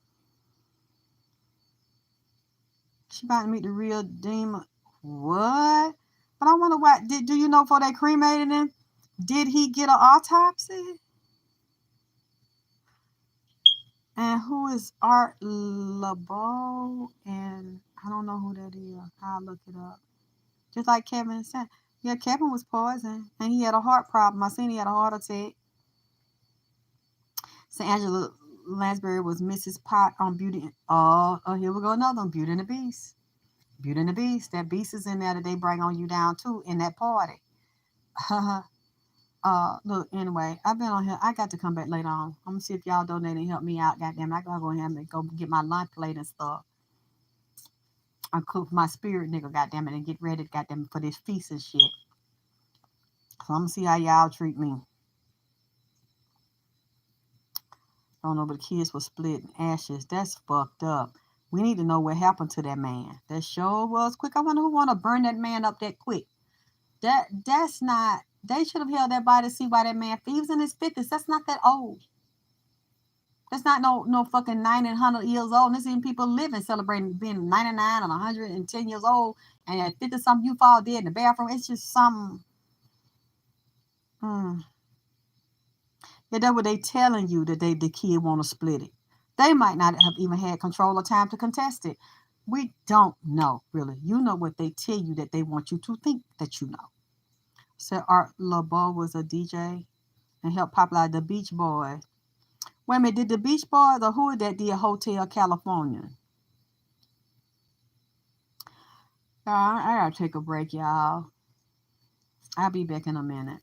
A: She about to meet the real demon. What? But I wonder why. Do you know before they cremated him? Did he get an autopsy? And who is Art LeBeau? And I don't know who that is. I'll look it up. Just like Kevin said. Yeah, Kevin was poisoned. And he had a heart problem. I seen he had a heart attack. So Angela Lansbury was Mrs. Pot on Beauty. Oh, here we go. Another one. Beauty and the Beast. Beauty and the Beast. That beast is in there that they bring on you down too in that party. Look, anyway, I've been on here. I got to come back later on. I'm gonna see if y'all donate and help me out. Goddamn, I gotta go ahead and go get my lunch plate and stuff. I cook my spirit, nigga. Goddamn it, and get ready, goddamn it, for this feast and shit. So I'm gonna see how y'all treat me. I don't know, but the kids were split in ashes. That's fucked up. We need to know what happened to that man. That sure was quick. I wonder who want to burn that man up that quick. That's not. They should have held that body to see why that man. He was in his 50s. That's not that old. That's not no fucking 90 and 100 years old. And there's even people living celebrating being 99 and 110 years old, and at 50 something you fall dead in the bathroom. It's just something. Yeah, that's what they telling you that the kid want to split it. They might not have even had control or time to contest it. We don't know, really. You know what they tell you that they want you to think that you know. So Art LeBeau was a DJ and helped popularize the Beach Boys. Wait a minute, did the Beach Boys or who that did Hotel California? I gotta take a break, y'all. I'll be back in a minute.